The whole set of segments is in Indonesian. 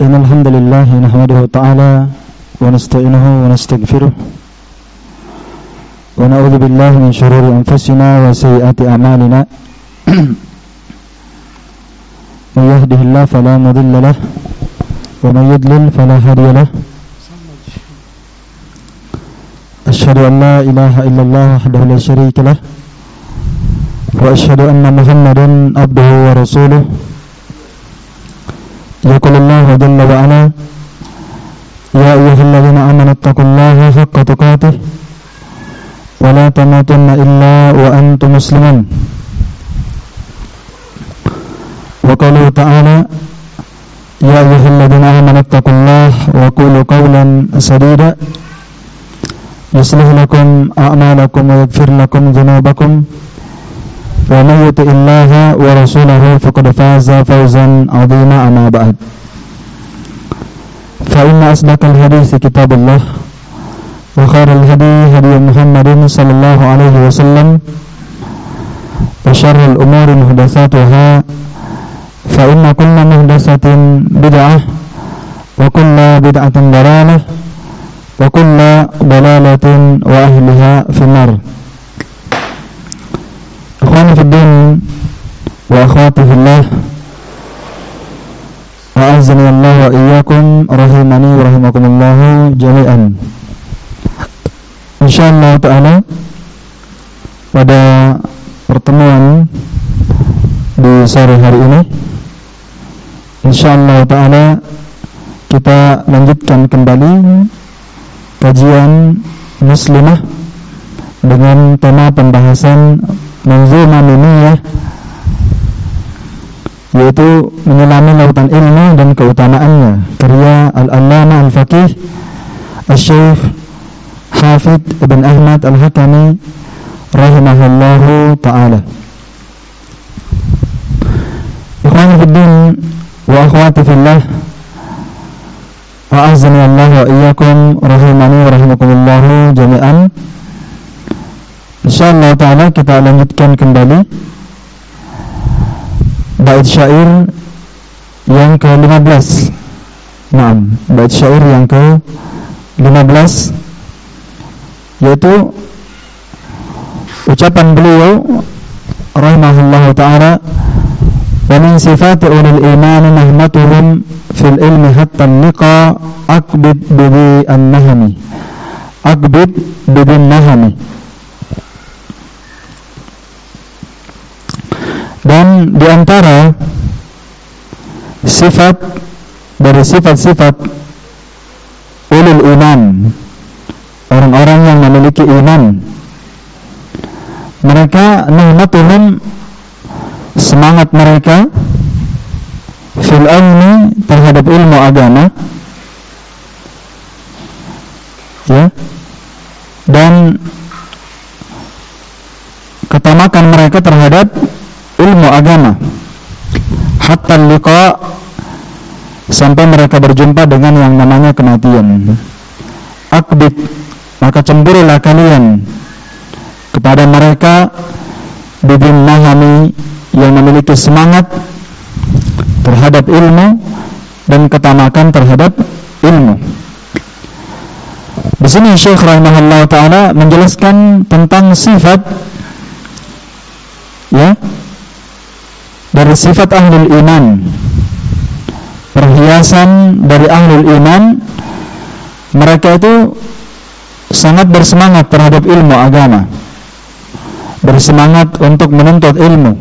إن الحمد لله نحمده تعالى ونستعينه ونستغفره ونعوذ بالله من شرور أنفسنا وسيئات أعمالنا من يهده الله فلا مضل له ومن يضلل فلا هادي له أشهد أن لا إله إلا الله وحده لا شريك له وأشهد أن محمدا عبده ورسوله يقول الله جل وعلا يا أيها الذين آمنوا اتقوا الله حق تقاته ولا تموتن إلا وأنتم مسلمون وقوله تعالى يا أيها الذين آمنوا اتقوا الله وقولوا قولا سديدا يصلح لكم أعمالكم ويغفر لكم ذنوبكم ومن يطع الله ورسوله فقد فاز فوزا عظيما أما بعد فإن أصدق الحديث كتاب الله وخير الهدي هدي محمد صلى الله عليه وسلم وشر الأمور محدثاتها فإن كل محدثة بدعة وكل بدعة ضلالة وكل ضلالة وأهلها في النار. Ikhwani fi din wa akhwati fillah, a'azzani Allah wa iyyakum, rahimani wa rahimakumullah jami'an. Insyaallah ta'ala pada pertemuan di sore hari ini insyaallah ta'ala kita lanjutkan kembali kajian muslimah dengan tema pembahasan Manzumah Mimiyah, yaitu menyelami lautan ilmu dan keutamaannya, karya Al-Allamah Al-Faqih Asy-Syaikh Hafidz Ibn Ahmad Al-Hakami rahimahullahu ta'ala. Ikhwani fid din wa akhwati fillah, a'azzani Allah wa iyyakum, rahimani wa rahimakumullah jami'an. Insyaallah ta'ala kita lanjutkan kembali bait syair yang ke-15. Naam, bait syair yang ke-15, yaitu ucapan beliau rahimahullahu ta'ala, wa min sifati ulil iman nahmatuhum fil ilmi hatta liqa aqbid bibi an-nahmi, aqbid bibi an-nahmi. Dan di antara sifat dari sifat-sifat ulul iman, orang-orang yang memiliki iman, mereka nahmatuhum, semangat mereka, fil ilmi, terhadap ilmu agama, ya, dan ketamakan mereka terhadap ilmu agama, hatta liqa, sampai mereka berjumpa dengan yang namanya kematian. Akbid, maka cemburulah kalian kepada mereka, bibin nahami, yang memiliki semangat terhadap ilmu dan ketamakan terhadap ilmu. Di sini Syekh rahimahullah ta'ala menjelaskan tentang sifat, ya, dari sifat ahlul iman, perhiasan dari ahlul iman. Mereka itu sangat bersemangat terhadap ilmu agama, bersemangat untuk menuntut ilmu,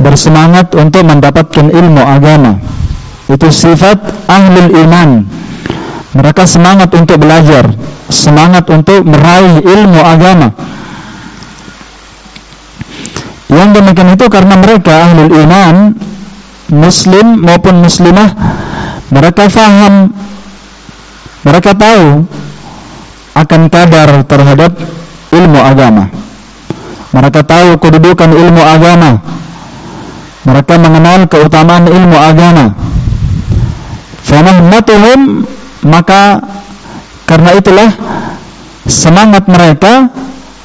bersemangat untuk mendapatkan ilmu agama. Itu sifat ahlul iman. Mereka semangat untuk belajar, semangat untuk meraih ilmu agama. Yang demikian itu karena mereka ahlul iman, muslim maupun muslimah, mereka faham, mereka tahu akan kadar terhadap ilmu agama. Mereka tahu kedudukan ilmu agama. Mereka mengenal keutamaan ilmu agama. Fanahmatuhum, maka karena itulah semangat mereka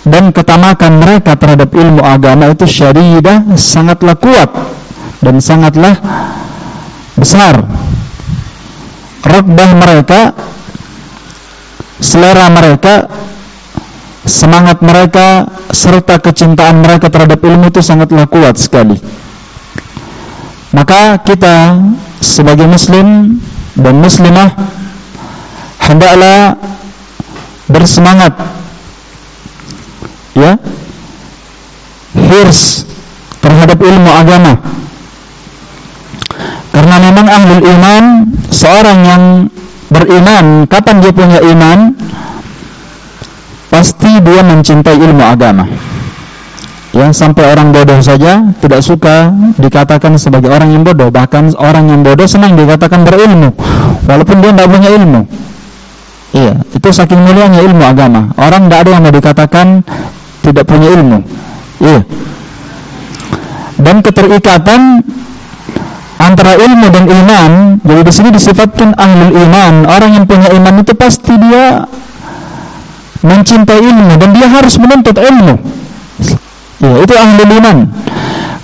dan ketamakan mereka terhadap ilmu agama itu syadidah, sangatlah kuat dan sangatlah besar. ragbah mereka, selera mereka, semangat mereka, serta kecintaan mereka terhadap ilmu itu sangatlah kuat sekali. Maka kita sebagai muslim dan muslimah hendaklah bersemangat, ya, hirs terhadap ilmu agama. Karena memang ahlul iman, seorang yang beriman, kapan dia punya iman, pasti dia mencintai ilmu agama. Ya, sampai orang bodoh saja tidak suka dikatakan sebagai orang yang bodoh. Bahkan orang yang bodoh senang dikatakan berilmu, walaupun dia tidak punya ilmu. Iya, itu saking mulianya ilmu agama. Orang tidak ada yang mau dikatakan tidak punya ilmu. Iya. Dan keterikatan antara ilmu dan iman, jadi di sini disifatkan ahlul iman. Orang yang punya iman itu pasti dia mencintai ilmu dan dia harus menuntut ilmu. Ya, itu ahlul iman.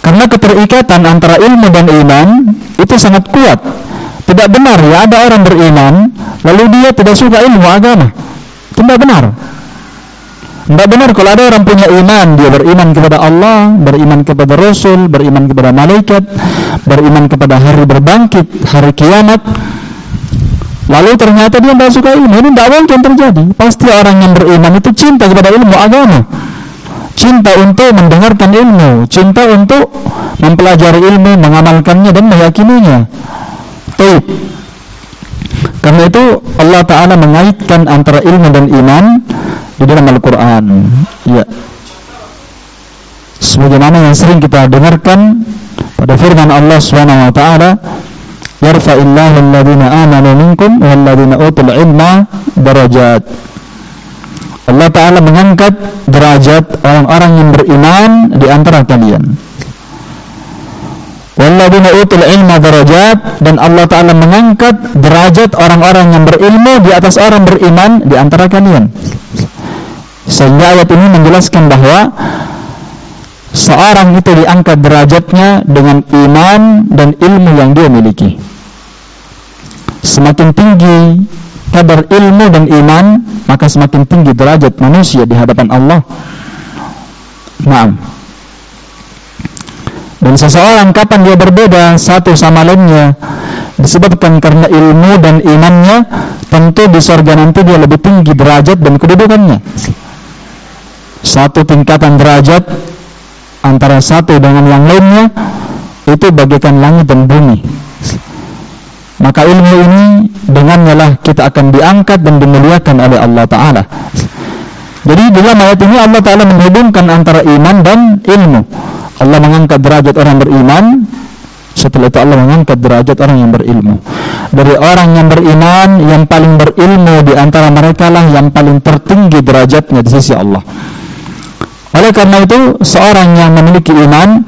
Karena keterikatan antara ilmu dan iman itu sangat kuat. Tidak benar ya ada orang beriman lalu dia tidak suka ilmu agama. Itu tidak benar. Tidak benar kalau ada orang punya iman, dia beriman kepada Allah, beriman kepada Rasul, beriman kepada malaikat, beriman kepada hari berbangkit, hari kiamat, lalu ternyata dia tidak suka ilmu. Ini tidak mungkin terjadi. Pasti orang yang beriman itu cinta kepada ilmu agama, cinta untuk mendengarkan ilmu, cinta untuk mempelajari ilmu, mengamalkannya dan meyakininya. Baik. Karena itu Allah Ta'ala mengaitkan antara ilmu dan iman di dalam Al-Quran. Ya, sebagaimana yang sering kita dengarkan pada firman Allah Subhanahu wa taala, yarfa'illahu alladhina amanu minkum walladhina utul ilma darajat. Allah Ta'ala mengangkat derajat orang-orang yang beriman di antara kalian. Walladhina utul ilma darajat, dan Allah Ta'ala mengangkat derajat orang-orang yang berilmu di atas orang beriman di antara kalian. Sehingga ayat ini menjelaskan bahwa seorang itu diangkat derajatnya dengan iman dan ilmu yang dia miliki. Semakin tinggi kadar ilmu dan iman, maka semakin tinggi derajat manusia di hadapan Allah. Naam. Dan seseorang kapan dia berbeda satu sama lainnya disebabkan karena ilmu dan imannya, tentu di surga nanti dia lebih tinggi derajat dan kedudukannya. Satu tingkatan derajat antara satu dengan yang lainnya itu bagaikan langit dan bumi. Maka ilmu ini dengannya lah kita akan diangkat dan dimuliakan oleh Allah Ta'ala. Jadi dalam ayat ini Allah Ta'ala menghubungkan antara iman dan ilmu. Allah mengangkat derajat orang beriman, setelah itu Allah mengangkat derajat orang yang berilmu. Dari orang yang beriman, yang paling berilmu di antara mereka lah yang paling tertinggi derajatnya di sisi Allah. Oleh karena itu, seorang yang memiliki iman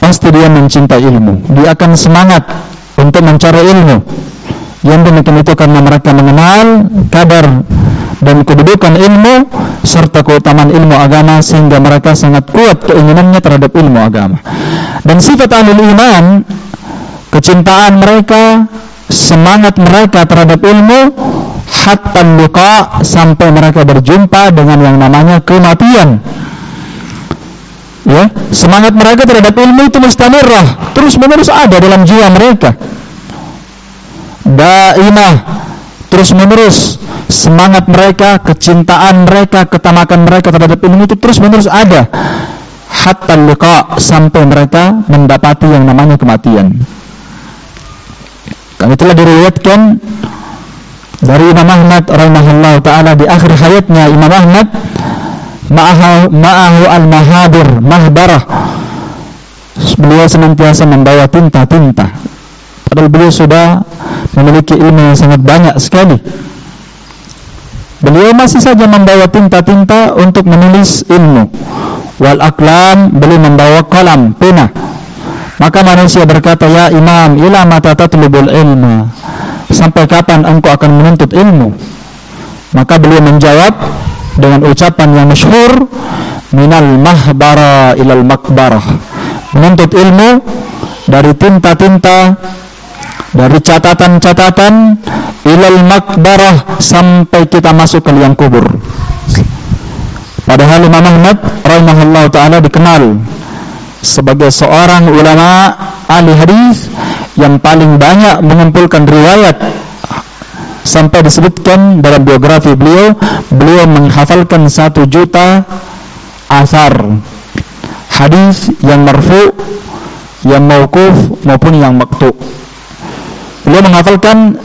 pasti dia mencintai ilmu. Dia akan semangat untuk mencari ilmu. Yang demikian itu karena mereka mengenal kadar dan kedudukan ilmu serta keutamaan ilmu agama, sehingga mereka sangat kuat keinginannya terhadap ilmu agama. Dan sifat ahlul iman, kecintaan mereka, semangat mereka terhadap ilmu, hatta liqa, sampai mereka berjumpa dengan yang namanya kematian. Ya, semangat mereka terhadap ilmu itu mustamirrah, terus menerus ada dalam jiwa mereka. Daimah, terus menerus semangat mereka, kecintaan mereka, ketamakan mereka terhadap ilmu itu terus menerus ada. Hatta liqa, sampai mereka mendapati yang namanya kematian. Karena itulah diriwayatkan dari Imam Ahmad rahimahullah ta'ala, di akhir hayatnya Imam Ahmad ma'ahu al-mahadir, mahbarah, beliau senantiasa membawa tinta-tinta, padahal beliau sudah memiliki ilmu yang sangat banyak sekali. Beliau masih saja membawa tinta-tinta untuk menulis ilmu. Wal aqlam, beliau membawa kalam, pena. Maka manusia berkata, ya Imam, ila mata tatlubul ilma, sampai kapan engkau akan menuntut ilmu? Maka beliau menjawab dengan ucapan yang masyhur, minal mahbara ilal makbarah, menuntut ilmu dari tinta-tinta dari catatan-catatan ilal makbarah, sampai kita masuk ke liang kubur. Padahal Imam Ahmad rahimahullah ta'ala dikenal sebagai seorang ulama ahli hadis yang paling banyak mengumpulkan riwayat, sampai disebutkan dalam biografi beliau menghafalkan 1 juta asar hadis yang marfu, yang mauquf maupun yang maqtu. Beliau menghafalkan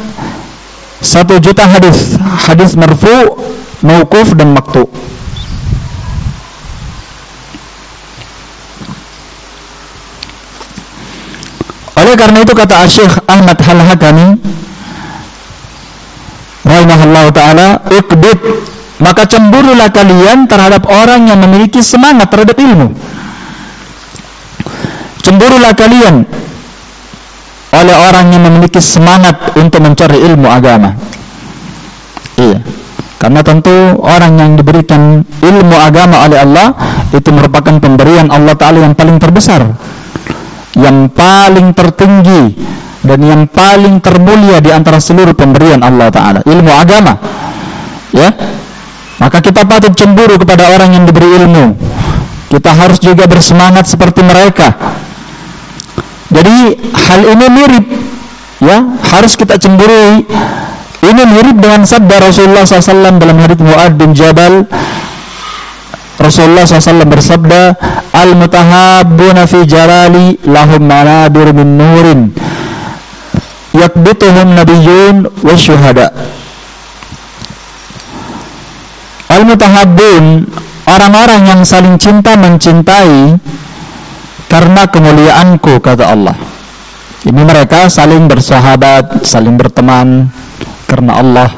1 juta hadis marfu, mauquf dan maqtu. Oleh karena itu kata Syekh Ahmad Al-Hakami rahimahullah ta'ala, iqbid, maka cemburulah kalian terhadap orang yang memiliki semangat terhadap ilmu. Cemburulah kalian oleh orang yang memiliki semangat untuk mencari ilmu agama. Iya, karena tentu orang yang diberikan ilmu agama oleh Allah itu merupakan pemberian Allah Ta'ala yang paling terbesar, yang paling tertinggi, dan yang paling termulia di antara seluruh pemberian Allah Ta'ala, ilmu agama. Ya, maka kita patut cemburu kepada orang yang diberi ilmu. Kita harus juga bersemangat seperti mereka. Jadi hal ini mirip, ya, harus kita cemburui. Ini mirip dengan sabda Rasulullah SAW dalam hadits Mu'adz bin Jabal. Rasulullah SAW bersabda, al-mutahabbuna fi jalali lahum manadir min nurin yakbituhum nabiyyun wa syuhada. Al-mutahabbun, orang-orang yang saling cinta mencintai karena kemuliaanku, kata Allah. Ini mereka saling bersahabat, saling berteman karena Allah,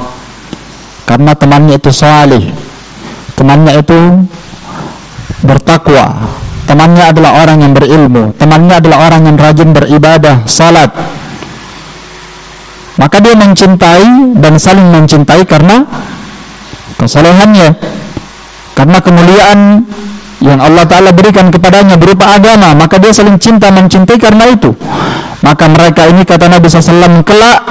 karena temannya itu saleh, temannya itu bertakwa, temannya adalah orang yang berilmu, temannya adalah orang yang rajin beribadah, salat. Maka dia mencintai dan saling mencintai karena kesalehannya, karena kemuliaan yang Allah Ta'ala berikan kepadanya berupa agama. Maka dia saling cinta mencintai karena itu. Maka mereka ini, kata Nabi SAW, kelak,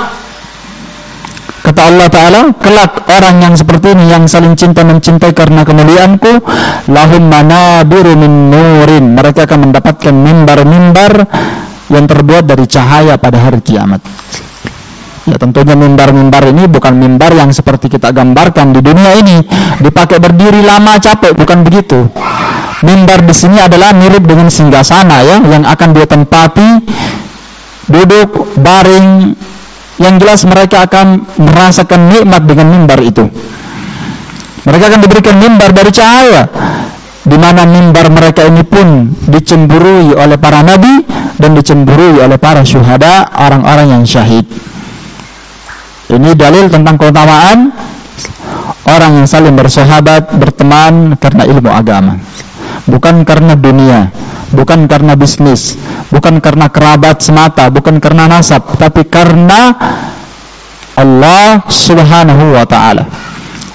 kata Allah Ta'ala, kelak orang yang seperti ini, yang saling cinta mencintai karena kemuliaanku, lahum manabiru min nurin, mereka akan mendapatkan mimbar-mimbar yang terbuat dari cahaya pada hari kiamat. Ya, tentunya mimbar-mimbar ini bukan mimbar yang seperti kita gambarkan di dunia ini, dipakai berdiri lama capek, bukan begitu. Mimbar di sini adalah mirip dengan singgasana, ya, yang akan dia tempati, duduk, baring. Yang jelas mereka akan merasakan nikmat dengan mimbar itu. Mereka akan diberikan mimbar dari cahaya, di mana mimbar mereka ini pun dicemburui oleh para nabi dan dicemburui oleh para syuhada, orang-orang yang syahid. Ini dalil tentang keutamaan orang yang saling bersahabat, berteman karena ilmu agama, bukan karena dunia, bukan karena bisnis, bukan karena kerabat semata, bukan karena nasab, tapi karena Allah Subhanahu wa ta'ala.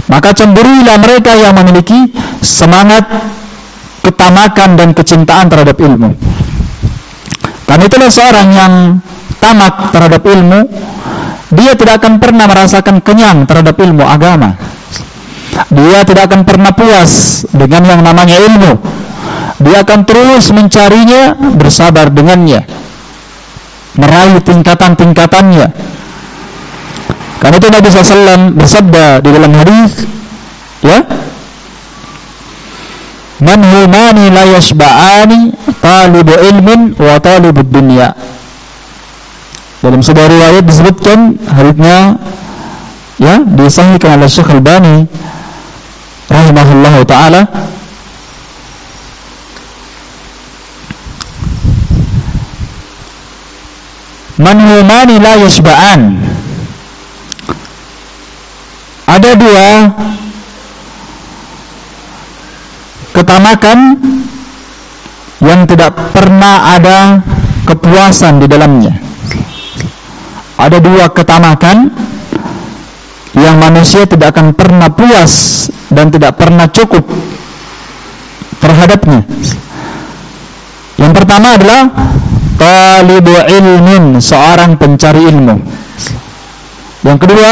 Maka cemburuilah mereka yang memiliki semangat, ketamakan dan kecintaan terhadap ilmu. Karena itulah seorang yang tamak terhadap ilmu, dia tidak akan pernah merasakan kenyang terhadap ilmu agama. Dia tidak akan pernah puas dengan yang namanya ilmu. Dia akan terus mencarinya, bersabar dengannya, meraih tingkatan-tingkatannya. Karena itu Nabi SAW bersabda di dalam hadis, ya, man humani la yashba'ani talibu ilmin wa talibu dunya. Dalam sebuah riwayat disebutkan, hadisnya, ya, disahihkan oleh Syekh Albani rahimahullahu ta'ala, man humani la yashba'an. Ada dua ketamakan yang tidak pernah ada kepuasan di dalamnya. Ada dua ketamakan yang manusia tidak akan pernah puas dan tidak pernah cukup terhadapnya. Yang pertama adalah talibu ilmin, seorang pencari ilmu. Yang kedua,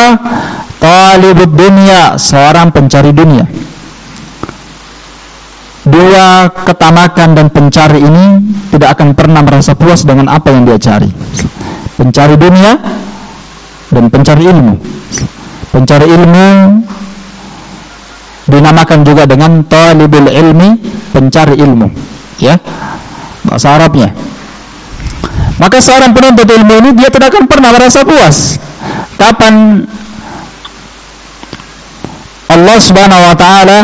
talibud dunya, seorang pencari dunia. Dua ketamakan dan pencari ini tidak akan pernah merasa puas dengan apa yang dia cari. Pencari dunia dan pencari ilmu. Pencari ilmu dinamakan juga dengan talibul ilmi, pencari ilmu, ya, bahasa Arabnya. Maka seorang penuntut ilmu ini dia tidak akan pernah merasa puas. Kapan Allah Subhanahu wa taala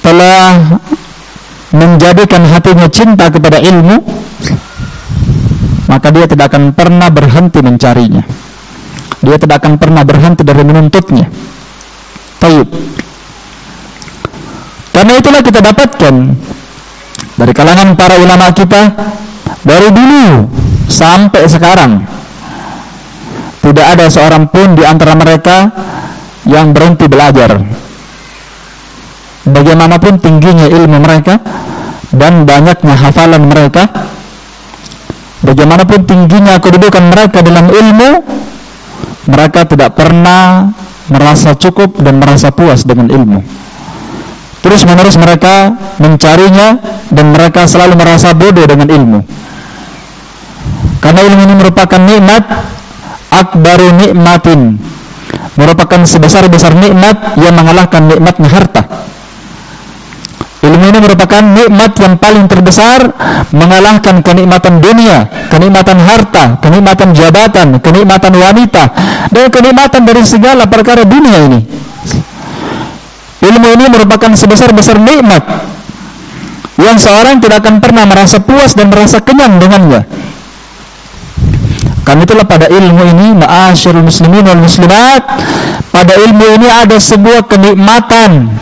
telah menjadikan hatinya cinta kepada ilmu, maka dia tidak akan pernah berhenti mencarinya. Dia tidak akan pernah berhenti dari menuntutnya. Taib. Karena itulah kita dapatkan dari kalangan para ulama kita dari dulu sampai sekarang, tidak ada seorang pun di antara mereka yang berhenti belajar. Bagaimanapun tingginya ilmu mereka dan banyaknya hafalan mereka, bagaimanapun tingginya kedudukan mereka dalam ilmu, mereka tidak pernah merasa cukup dan merasa puas dengan ilmu. Terus menerus mereka mencarinya dan mereka selalu merasa bodoh dengan ilmu. Karena ilmu ini merupakan nikmat, akbaru nikmatin, merupakan sebesar-besar nikmat yang mengalahkan nikmatnya harta. Ilmu ini merupakan nikmat yang paling terbesar, mengalahkan kenikmatan dunia, kenikmatan harta, kenikmatan jabatan, kenikmatan wanita, dan kenikmatan dari segala perkara dunia ini. Ilmu ini merupakan sebesar-besar nikmat yang seorang tidak akan pernah merasa puas dan merasa kenyang dengannya. Karena itulah pada ilmu ini, ma'asyarul muslimin wal muslimat, pada ilmu ini ada sebuah kenikmatan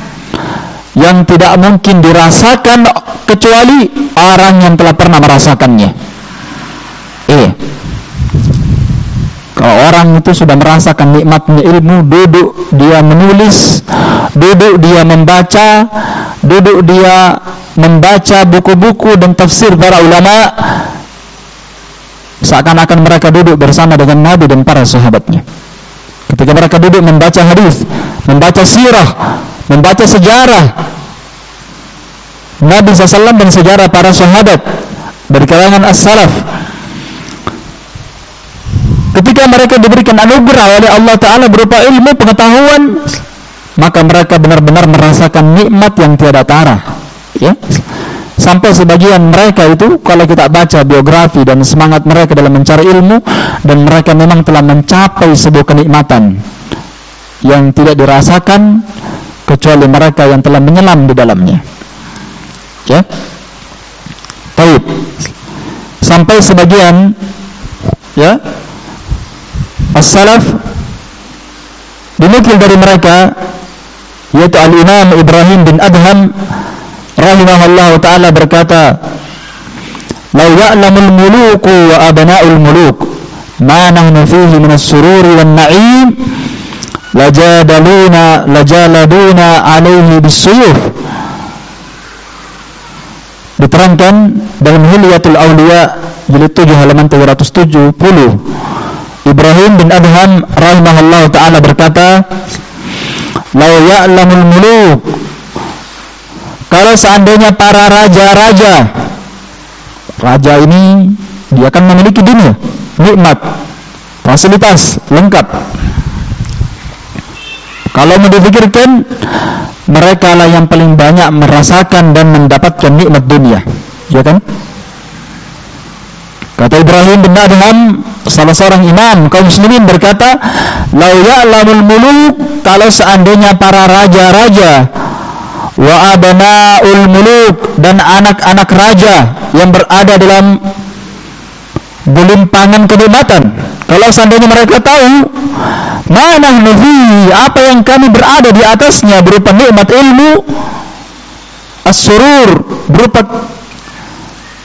yang tidak mungkin dirasakan kecuali orang yang telah pernah merasakannya. Kalau orang itu sudah merasakan nikmatnya ilmu, duduk dia menulis, duduk dia membaca, duduk dia membaca buku-buku dan tafsir para ulama, seakan-akan mereka duduk bersama dengan Nabi dan para sahabatnya. Ketika mereka duduk membaca hadis, membaca sirah, membaca sejarah Nabi SAW dan sejarah para sahabat dari kalangan as-salaf, ketika mereka diberikan anugerah oleh Allah Ta'ala berupa ilmu pengetahuan, maka mereka benar-benar merasakan nikmat yang tiada tara, ya. Sampai sebagian mereka itu, kalau kita baca biografi dan semangat mereka dalam mencari ilmu, dan mereka memang telah mencapai sebuah kenikmatan yang tidak dirasakan kecuali mereka yang telah menyelam di dalamnya, ya. Baik. Sampai sebagian, ya, as-salaf dinukil dari mereka, yaitu al-Imam Ibrahim bin Adham rahimahullah ta'ala berkata, "Lau ya'lamul muluku wa abna'ul muluk ma nahnu fihi minas sururi wan na'im lajaladuna alaihi bisuyuf." Diterangkan dalam Hilyatul Awliya jilid 7 halaman 370, Ibrahim bin Adham rahimahullah ta'ala berkata, "Lau ya'lamul muluk," kalau seandainya para raja-raja, raja ini dia akan memiliki dunia, nikmat, fasilitas lengkap. Kalau mau dipikirkan, mereka lah yang paling banyak merasakan dan mendapatkan nikmat dunia, ya kan? Kata Ibrahim bin Adham, salah seorang imam kaum muslimin, berkata, "Lau ya'lamul muluk," kalau seandainya para raja-raja, wa abna'ul muluk, dan anak-anak raja yang berada dalam gelimpangan kenikmatan, kalau seandainya mereka tahu mana nafi, apa yang kami berada di atasnya berupa nikmat ilmu, as-surur, berupa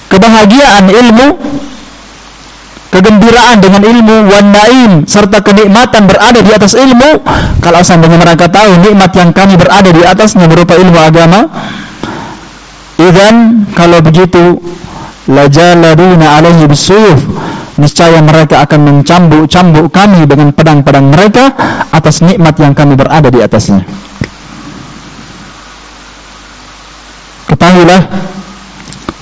kebahagiaan ilmu, kegembiraan dengan ilmu, wan naim, serta kenikmatan berada di atas ilmu, kalau seandainya mereka tahu nikmat yang kami berada di atasnya berupa ilmu agama, idzan, kalau begitu, lajaladuna alaihi bisuyuf, niscaya mereka akan mencambuk-cambuk kami dengan pedang-pedang mereka atas nikmat yang kami berada di atasnya. Ketahuilah,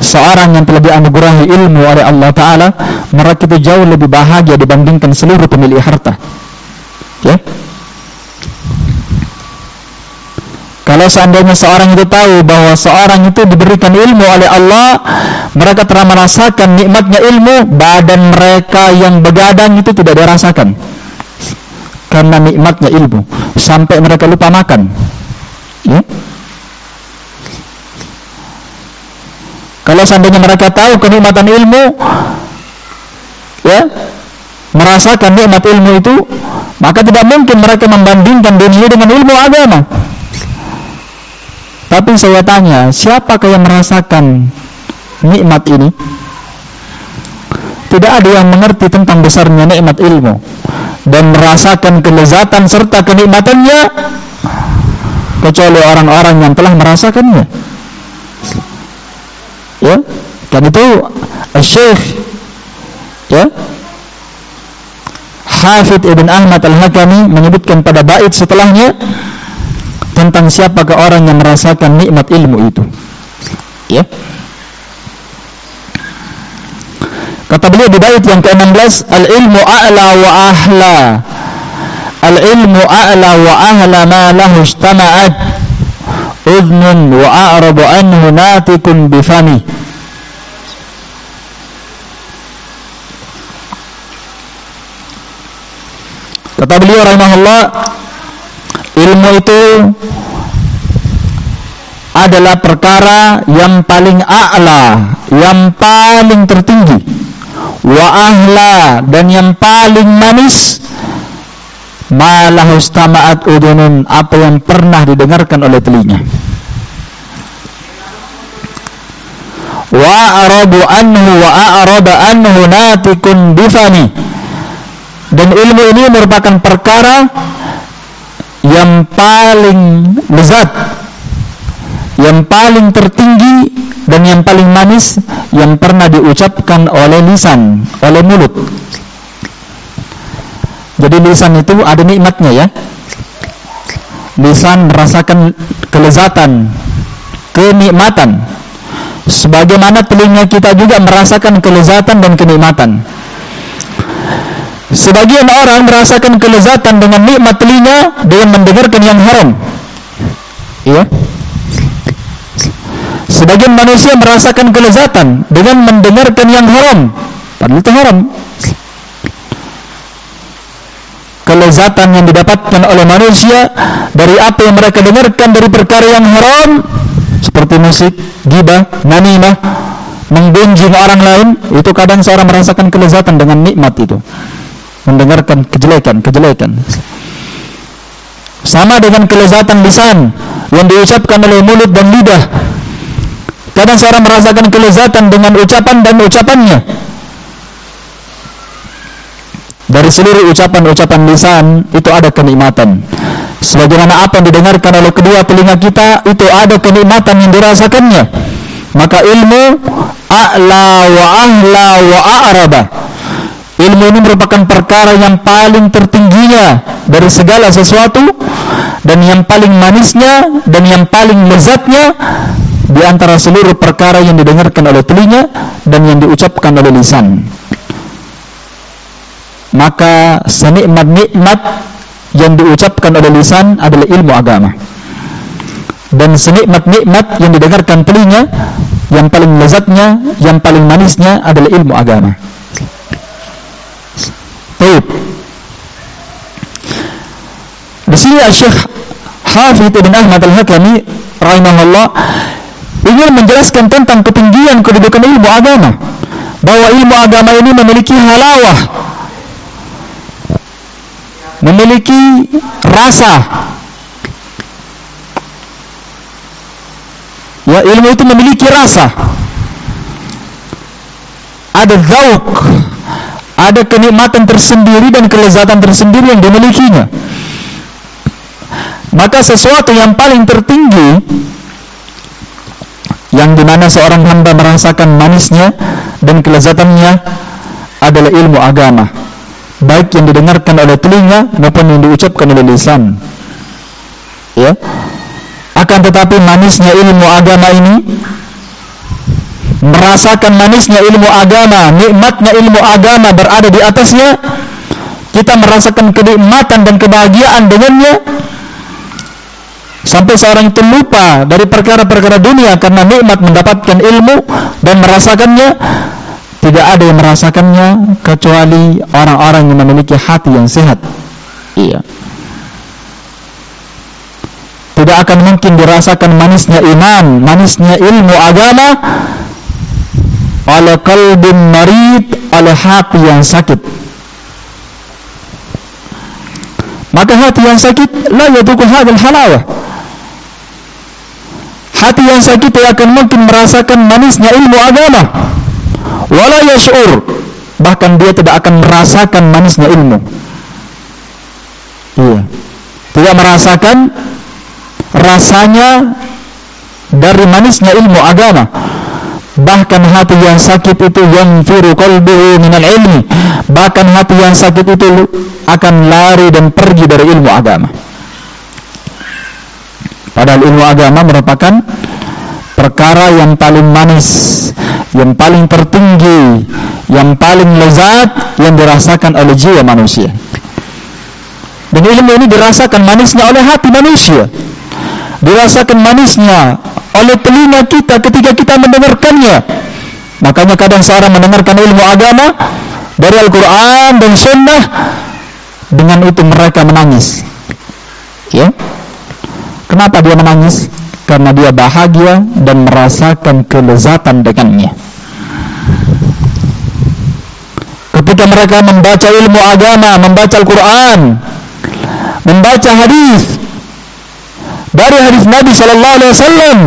seorang yang telah dianugerahi ilmu oleh Allah Ta'ala, mereka itu jauh lebih bahagia dibandingkan seluruh pemilik harta. Ya. Kalau seandainya seorang itu tahu bahwa seorang itu diberikan ilmu oleh Allah, mereka telah merasakan nikmatnya ilmu, badan mereka yang begadang itu tidak dirasakan karena nikmatnya ilmu, sampai mereka lupa makan. Ya. Kalau seandainya mereka tahu kenikmatan ilmu, ya, merasakan nikmat ilmu itu, maka tidak mungkin mereka membandingkan dunia dengan ilmu agama. Tapi saya tanya, siapakah yang merasakan nikmat ini? Tidak ada yang mengerti tentang besarnya nikmat ilmu dan merasakan kelezatan serta kenikmatannya kecuali orang-orang yang telah merasakannya. Ya, dan itu Syekh, ya, Hafidz Ibn Ahmad Al-Hakami menyebutkan pada bait setelahnya tentang siapakah orang yang merasakan nikmat ilmu itu. Ya. Kata beliau di bait yang ke-16, al-ilmu a'la wa ahla. Al-ilmu a'la wa ahla ma lahu istama'at udnun wa a'rabu anhu natikun bifami. Kata beliau rahimahullah, ilmu itu adalah perkara yang paling a'la, yang paling tertinggi, wa ahla, dan yang paling manis, ma lahu istama'at udunun, apa yang pernah didengarkan oleh telinga, wa a'radu anhu wa a'rada anhu natikun bifani, dan ilmu ini merupakan perkara yang paling lezat, yang paling tertinggi, dan yang paling manis yang pernah diucapkan oleh lisan, oleh mulut. Jadi lisan itu ada nikmatnya, ya. Lisan merasakan kelezatan, kenikmatan, sebagaimana telinga kita juga merasakan kelezatan dan kenikmatan. Sebagian orang merasakan kelezatan dengan nikmat telinga dengan mendengarkan yang haram. Ya. Sebagian manusia merasakan kelezatan dengan mendengarkan yang haram, padahal itu haram. Kelezatan yang didapatkan oleh manusia dari apa yang mereka dengarkan dari perkara yang haram, seperti musik, ghibah, namimah, menggunjing orang lain, itu kadang seorang merasakan kelezatan dengan nikmat itu, mendengarkan kejelekan. Sama dengan kelezatan lisan yang diucapkan oleh mulut dan lidah. Kadang seorang merasakan kelezatan dengan ucapan dan ucapannya. Dari seluruh ucapan-ucapan lisan itu ada kenikmatan. Sebagaimana apa yang didengarkan oleh kedua telinga kita, itu ada kenikmatan yang dirasakannya. Maka ilmu a'la wa ahla wa a'raba. Ilmu ini merupakan perkara yang paling tertingginya dari segala sesuatu, dan yang paling manisnya dan yang paling lezatnya di antara seluruh perkara yang didengarkan oleh telinga dan yang diucapkan oleh lisan. Maka senikmat-nikmat yang diucapkan oleh lisan adalah ilmu agama, dan senikmat-nikmat yang didengarkan telinga, yang paling lezatnya, yang paling manisnya adalah ilmu agama. Baik. Di sini Syekh Hafidz Ibn Ahmad Al-Hakami rahimahullah ingin menjelaskan tentang ketinggian kedudukan ilmu agama, bahwa ilmu agama ini memiliki halawah, memiliki rasa. Ya, ilmu itu memiliki rasa, ada dzauq, ada kenikmatan tersendiri dan kelezatan tersendiri yang dimilikinya. Maka sesuatu yang paling tertinggi yang dimana seorang hamba merasakan manisnya dan kelezatannya adalah ilmu agama, baik yang didengarkan oleh telinga maupun yang diucapkan oleh lisan. Ya. Akan tetapi manisnya ilmu agama ini, merasakan manisnya ilmu agama, nikmatnya ilmu agama berada di atasnya, kita merasakan kenikmatan dan kebahagiaan dengannya, sampai seorang itu lupa dari perkara-perkara dunia karena nikmat mendapatkan ilmu dan merasakannya. Tidak ada yang merasakannya kecuali orang-orang yang memiliki hati yang sehat. Iya. Tidak akan mungkin dirasakan manisnya iman, manisnya ilmu agama oleh qalbun marid, oleh hati yang sakit. Maka hati yang sakit la yaduku hadal halawah. Hati yang sakit tidak akan mungkin merasakan manisnya ilmu agama. Wala yash'ur, bahkan dia tidak akan merasakan manisnya ilmu. Iya. Tidak merasakan rasanya dari manisnya ilmu agama. Bahkan hati yang sakit itu yanfiru qalbuhu minal ilmi, bahkan hati yang sakit itu akan lari dan pergi dari ilmu agama. Padahal ilmu agama merupakan perkara yang paling manis, yang paling tertinggi, yang paling lezat yang dirasakan oleh jiwa manusia. Dan ilmu ini dirasakan manisnya oleh hati manusia, dirasakan manisnya oleh telinga kita ketika kita mendengarkannya. Makanya kadang seorang mendengarkan ilmu agama dari Al-Quran dan Sunnah, dengan itu mereka menangis. Ya, kenapa dia menangis? Karena dia bahagia dan merasakan kelezatan dengannya. Ketika mereka membaca ilmu agama, membaca Al-Quran, membaca hadis dari hadis Nabi Sallallahu Alaihi Wasallam,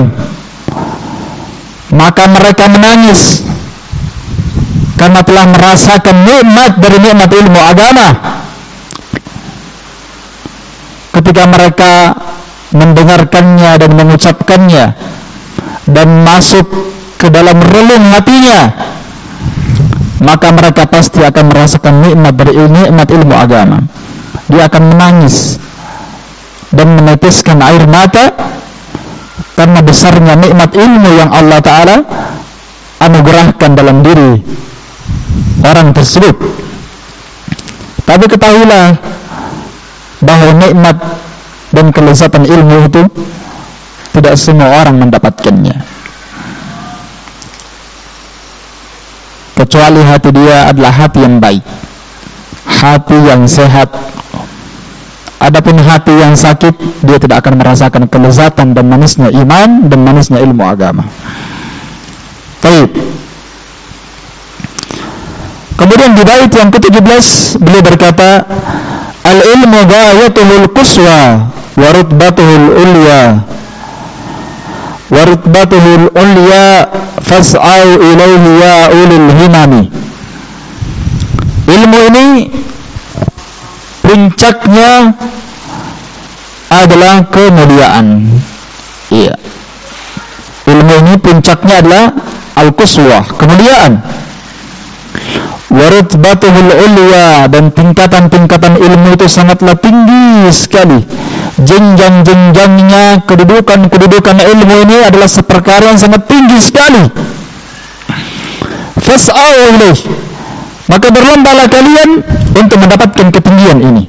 maka mereka menangis karena telah merasakan nikmat dari nikmat ilmu agama. Ketika mereka mendengarkannya dan mengucapkannya dan masuk ke dalam relung hatinya, maka mereka pasti akan merasakan nikmat dari nikmat ilmu agama. Dia akan menangis dan meneteskan air mata karena besarnya nikmat ilmu yang Allah Ta'ala anugerahkan dalam diri orang tersebut. Tapi ketahuilah bahwa nikmat dan kelezatan ilmu itu tidak semua orang mendapatkannya, kecuali hati dia adalah hati yang baik, hati yang sehat. Adapun hati yang sakit, dia tidak akan merasakan kelezatan dan manisnya iman dan manisnya ilmu agama. Baik. Kemudian di bait yang ke-17 beliau berkata, al-ilmu ghayatuhul quswa wa rutbatuhul ulya wa rutbatuhul ulya fas'au ilaihi ya ulil himami. Ilmu ini puncaknya adalah kemuliaan. Iya. Ilmu ini puncaknya adalah al-quswa, kemuliaan. Wa rutbatuhul ulya, dan tingkatan-tingkatan ilmu itu sangatlah tinggi sekali. Jenjang-jenjangnya, kedudukan ilmu ini adalah seperkara yang sangat tinggi sekali. Fas'au ilaih, maka berlombalah kalian untuk mendapatkan ketinggian ini.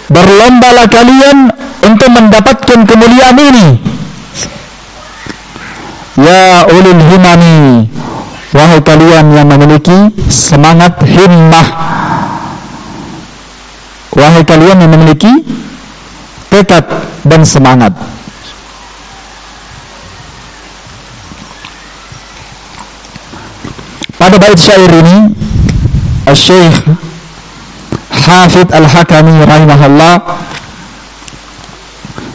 Berlombalah kalian untuk mendapatkan kemuliaan ini. Ya ulil himani, wahai kalian yang memiliki semangat himmah, wahai kalian yang memiliki tekad dan semangat. Pada bait syair ini, Syekh Hafidh Al-Hakami rahimahullah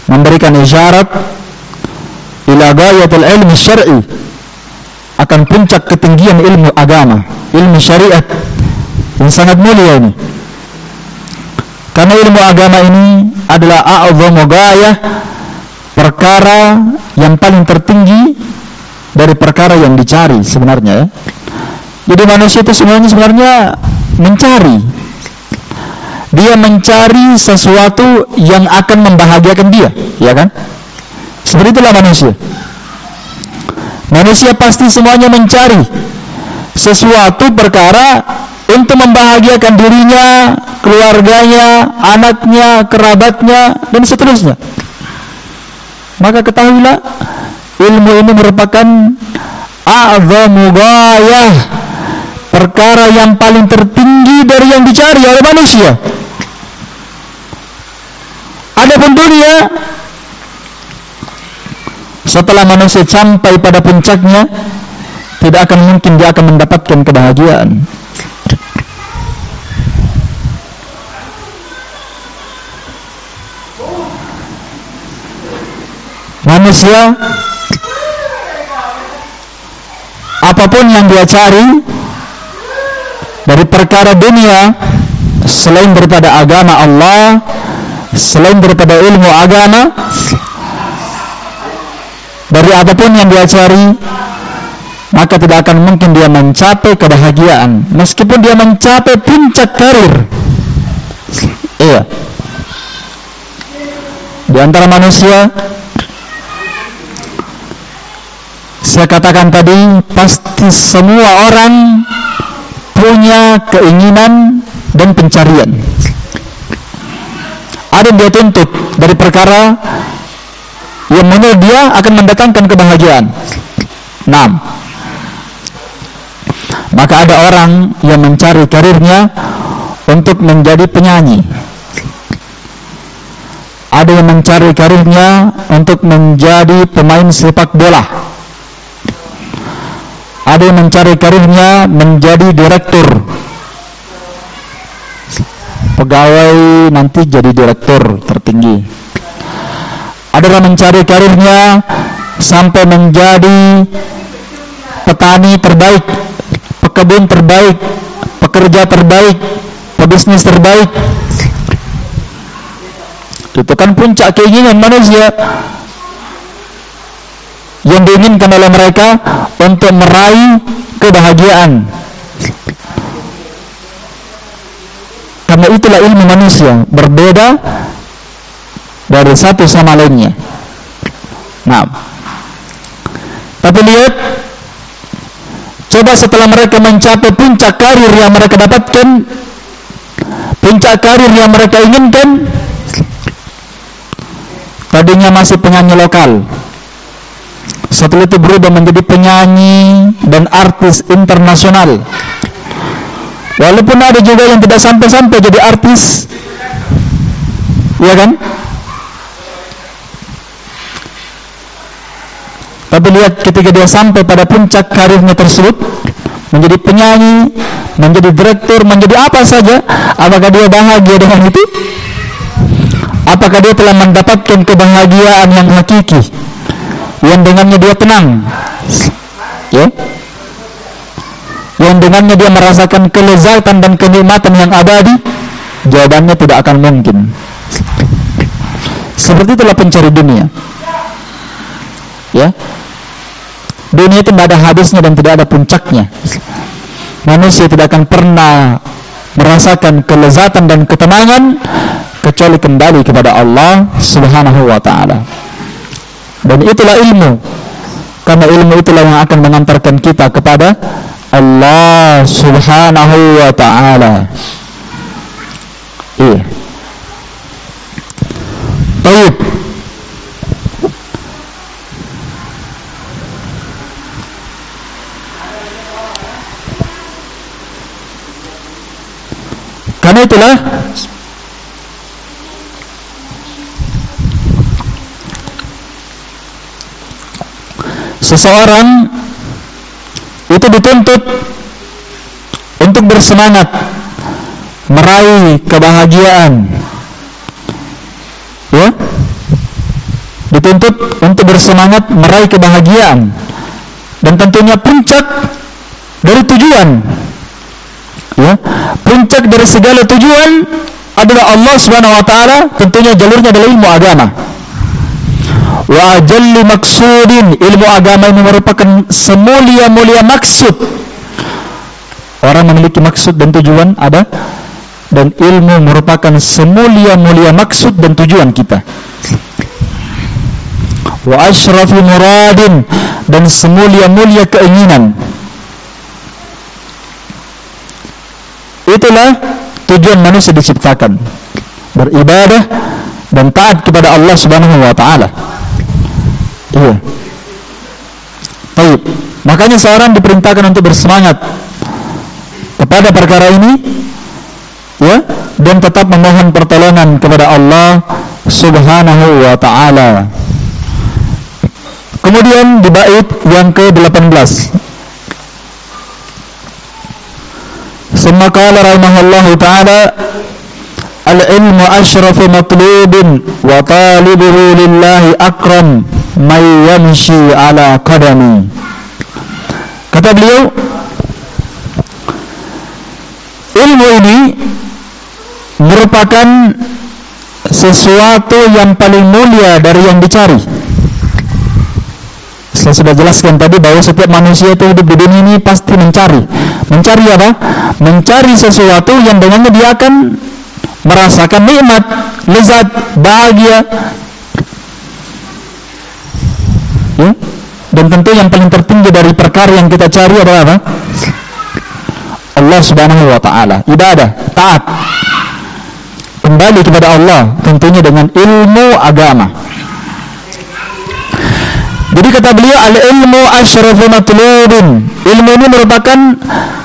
memberikan isyarat ila ghayatul ilmi syar'i, akan puncak ketinggian ilmu agama, ilmu syariat yang sangat mulia ini. Karena ilmu agama ini adalah a'zamu ghayah, perkara yang paling tertinggi dari perkara yang dicari sebenarnya. Jadi manusia itu sebenarnya mencari. Dia mencari sesuatu yang akan membahagiakan dia, ya kan? Seperti itulah manusia. Manusia pasti semuanya mencari sesuatu perkara untuk membahagiakan dirinya, keluarganya, anaknya, kerabatnya, dan seterusnya. Maka ketahuilah, ilmu ini merupakan a'zamu ghayah, perkara yang paling tertinggi dari yang dicari oleh manusia. Adapun dunia, setelah manusia sampai pada puncaknya, tidak akan mungkin dia akan mendapatkan kebahagiaan. Manusia, apapun yang dia cari dari perkara dunia, selain daripada agama Allah, selain daripada ilmu agama, dari apapun yang dia cari, maka tidak akan mungkin dia mencapai kebahagiaan, meskipun dia mencapai puncak karir. Iya. Di antara manusia, saya katakan tadi, pasti semua orang punya keinginan dan pencarian. Ada yang dia tuntut dari perkara yang menurut dia akan mendatangkan kebahagiaan. 6. Maka ada orang yang mencari karirnya untuk menjadi penyanyi. Ada yang mencari karirnya untuk menjadi pemain sepak bola. Ada yang mencari karirnya menjadi direktur, pegawai nanti jadi direktur tertinggi. Ada yang mencari karirnya sampai menjadi petani terbaik, pekebun terbaik, pekerja terbaik, pebisnis terbaik. Itu kan puncak keinginan manusia yang diinginkan oleh mereka untuk meraih kebahagiaan. Karena itulah ilmu manusia berbeda dari satu sama lainnya. Nah, tapi lihat, coba setelah mereka mencapai puncak karir yang mereka dapatkan, puncak karir yang mereka inginkan, tadinya masih penyanyi lokal, setelah itu berubah menjadi penyanyi dan artis internasional. Walaupun ada juga yang tidak sampai-sampai jadi artis, ya kan? Tapi lihat, ketika dia sampai pada puncak karirnya tersebut, menjadi penyanyi, menjadi direktur, menjadi apa saja, apakah dia bahagia dengan itu? Apakah dia telah mendapatkan kebahagiaan yang hakiki, yang dengannya dia tenang, ya? Yang dengannya dia merasakan kelezatan dan kenikmatan yang abadi? Jawabannya tidak akan mungkin. Seperti itulah pencari dunia, ya. Dunia itu tidak ada habisnya dan tidak ada puncaknya. Manusia tidak akan pernah merasakan kelezatan dan ketenangan kecuali kembali kepada Allah Subhanahu wa ta'ala. Dan itulah ilmu, karena ilmu itulah yang akan mengantarkan kita kepada Allah Subhanahu wa ta'ala. Iya. Baik. Karena itulah seseorang itu dituntut untuk bersemangat meraih kebahagiaan, ya, dituntut untuk bersemangat meraih kebahagiaan, dan tentunya puncak dari tujuan, ya, puncak dari segala tujuan adalah Allah Subhanahu wa ta'ala. Tentunya jalurnya adalah ilmu agama. Wa ajalli maksudin, ilmu agama ini merupakan semulia-mulia maksud. Orang memiliki maksud dan tujuan ada, dan ilmu merupakan semulia-mulia maksud dan tujuan kita. Wa asyrafi muradin, dan semulia-mulia keinginan. Itulah tujuan manusia diciptakan, beribadah dan taat kepada Allah Subhanahu wa taala. Iya. Baik. Makanya seorang diperintahkan untuk bersemangat kepada perkara ini, ya, dan tetap memohon pertolongan kepada Allah Subhanahu wa taala. Kemudian di bait yang ke-18, summa qala rahimahullahu taala, al-ilmu asyrafu matlubin wa talibuhu lillahi akram may yamshi ala qadami. Kata beliau, ilmu ini merupakan sesuatu yang paling mulia dari yang dicari. Saya sudah jelaskan tadi bahwa setiap manusia itu hidup di dunia ini pasti mencari apa? Mencari sesuatu yang dengannya dia akan merasakan nikmat, lezat, bahagia. Ya? Dan tentu yang paling tertinggi dari perkara yang kita cari adalah apa? Allah Subhanahu wa taala. Ibadah, taat, kembali kepada Allah, tentunya dengan ilmu agama. Jadi kata beliau, al-ilmu asyrafu matlubin. Ilmu ini merupakan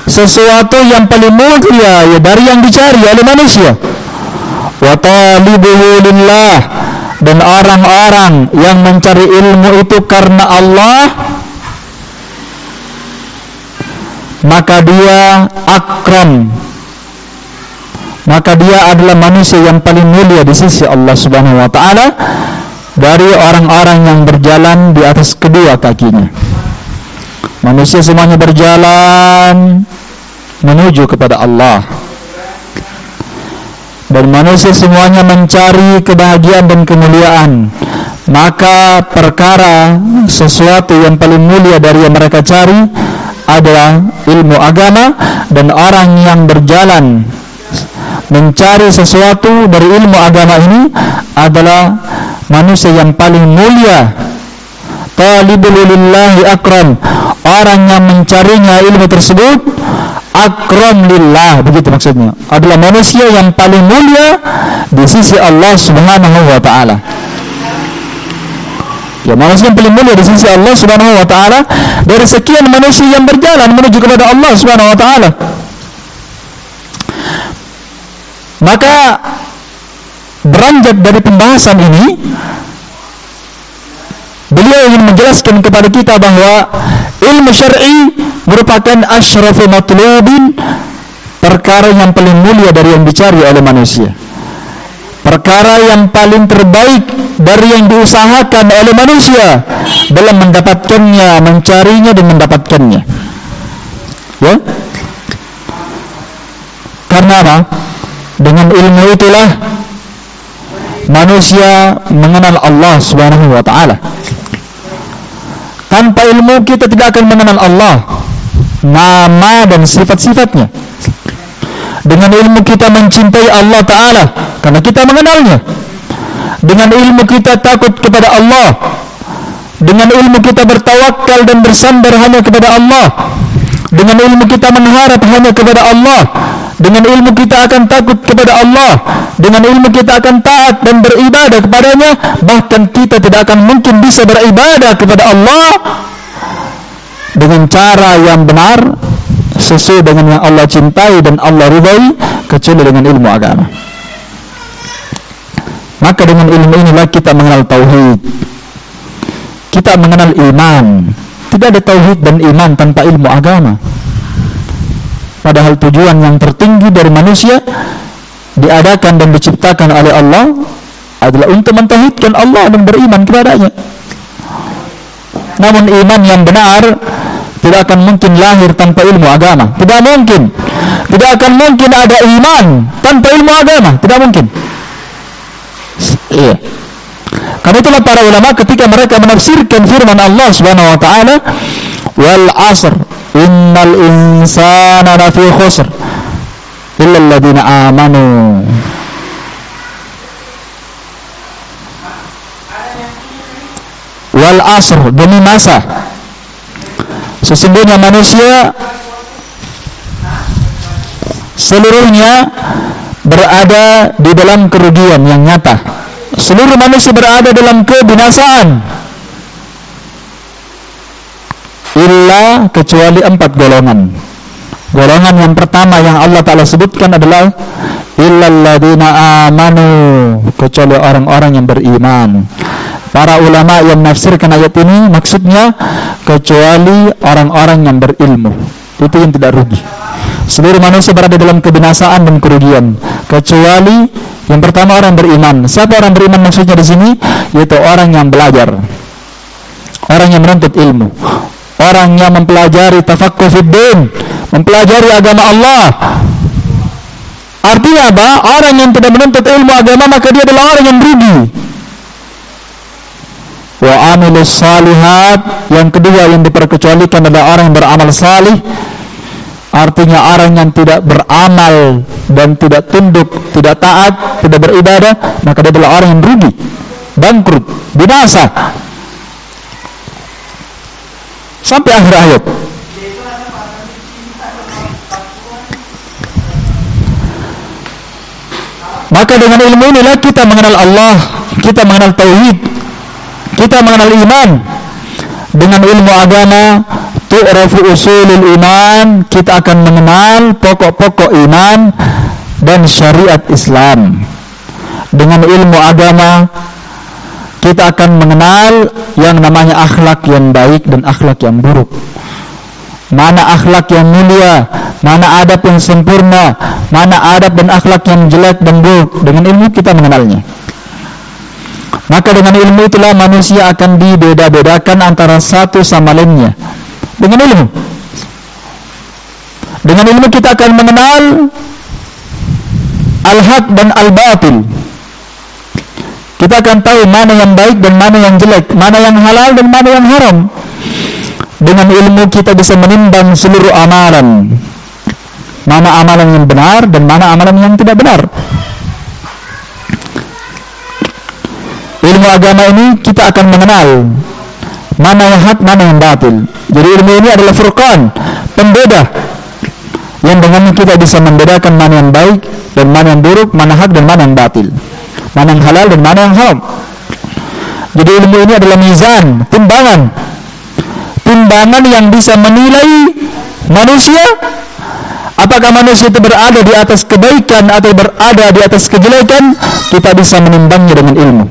sesuatu yang paling mulia, ya, dari yang dicari oleh manusia. Wa talibuhu lillah, dan orang-orang yang mencari ilmu itu karena Allah, maka dia akram, maka dia adalah manusia yang paling mulia di sisi Allah Subhanahu wa taala dari orang-orang yang berjalan di atas kedua kakinya. Manusia semuanya berjalan menuju kepada Allah, dan manusia semuanya mencari kebahagiaan dan kemuliaan. Maka perkara sesuatu yang paling mulia dari yang mereka cari adalah ilmu agama, dan orang yang berjalan mencari sesuatu dari ilmu agama ini adalah manusia yang paling mulia. Talibul lillahi akram, orang yang mencarinya ilmu tersebut akram lillah, begitu maksudnya, adalah manusia yang paling mulia di sisi Allah Subhanahu wa taala. Ya, manusia yang paling mulia di sisi Allah Subhanahu wa taala dari sekian manusia yang berjalan menuju kepada Allah Subhanahu wa taala. Maka beranjak dari pembahasan ini, beliau ingin menjelaskan kepada kita bahwa ilmu syar'i merupakan asyrafu matlubin, perkara yang paling mulia dari yang dicari oleh manusia, perkara yang paling terbaik dari yang diusahakan oleh manusia dalam mendapatkannya, mencarinya dan mendapatkannya. Ya? Karena apa? Dengan ilmu itulah manusia mengenal Allah Subhanahu wa taala. Tanpa ilmu kita tidak akan mengenal Allah, nama dan sifat-sifatnya. Dengan ilmu kita mencintai Allah taala karena kita mengenalnya. Dengan ilmu kita takut kepada Allah. Dengan ilmu kita bertawakal dan bersandar hanya kepada Allah. Dengan ilmu kita mengharap hanya kepada Allah. Dengan ilmu kita akan takut kepada Allah. Dengan ilmu kita akan taat dan beribadah kepadanya. Bahkan kita tidak akan mungkin bisa beribadah kepada Allah dengan cara yang benar, sesuai dengan yang Allah cintai dan Allah ridhai, kecuali dengan ilmu agama. Maka dengan ilmu inilah kita mengenal tauhid, kita mengenal iman. Tidak ada tauhid dan iman tanpa ilmu agama. Padahal tujuan yang tertinggi dari manusia diadakan dan diciptakan oleh Allah adalah untuk mentauhidkan Allah dan beriman kepadanya. Namun iman yang benar tidak akan mungkin lahir tanpa ilmu agama. Tidak mungkin. Tidak akan mungkin ada iman tanpa ilmu agama. Tidak mungkin. Iya. Karena itulah para ulama ketika mereka menafsirkan firman Allah Subhanahu wa taala, wal 'asr innal insana lafi khusr illa alladziina aamanu. Wal 'asr, demi masa, sesungguhnya manusia seluruhnya berada di dalam kerugian yang nyata. Seluruh manusia berada dalam kebinasaan, illa, kecuali 4 golongan. Golongan yang pertama yang Allah Ta'ala sebutkan adalah illalladzina amanu, kecuali orang-orang yang beriman. Para ulama yang menafsirkan ayat ini maksudnya kecuali orang-orang yang berilmu, itu yang tidak rugi. Seluruh manusia berada dalam kebinasaan dan kerugian, kecuali yang pertama orang beriman. Siapa orang beriman maksudnya di sini? Yaitu orang yang belajar, orang yang menuntut ilmu, orang yang mempelajari tafaqquh fid din, mempelajari agama Allah. Artinya apa? Orang yang tidak menuntut ilmu agama maka dia adalah orang yang rugi. Wa amilus salihat, yang kedua yang diperkecualikan adalah orang yang beramal salih. Artinya orang yang tidak beramal dan tidak tunduk, tidak taat, tidak beribadah, maka dia adalah orang yang rugi, bangkrut, binasa. Sampai akhir ayat. Maka dengan ilmu inilah kita mengenal Allah, kita mengenal tauhid, kita mengenal iman. Dengan ilmu agama tu'rafu usulul iman, kita akan mengenal pokok-pokok iman dan syariat Islam. Dengan ilmu agama kita akan mengenal yang namanya akhlak yang baik dan akhlak yang buruk. Mana akhlak yang mulia, mana adab yang sempurna, mana adab dan akhlak yang jelek dan buruk. Dengan ilmu kita mengenalnya. Maka dengan ilmu itulah manusia akan dibeda-bedakan antara satu sama lainnya. Dengan ilmu. Dengan ilmu kita akan mengenal al-haq dan al-batil. Kita akan tahu mana yang baik dan mana yang jelek, mana yang halal dan mana yang haram. Dengan ilmu kita bisa menimbang seluruh amalan. Mana amalan yang benar dan mana amalan yang tidak benar. Ilmu agama ini kita akan mengenal mana yang hak, mana yang batil. Jadi ilmu ini adalah furqan, pembeda, yang dengan kita bisa membedakan mana yang baik dan mana yang buruk, mana hak dan mana yang batil, mana yang halal dan mana yang haram. Jadi ilmu ini adalah mizan, timbangan yang bisa menilai manusia, apakah manusia itu berada di atas kebaikan atau berada di atas kejelekan. Kita bisa menimbangnya dengan ilmu.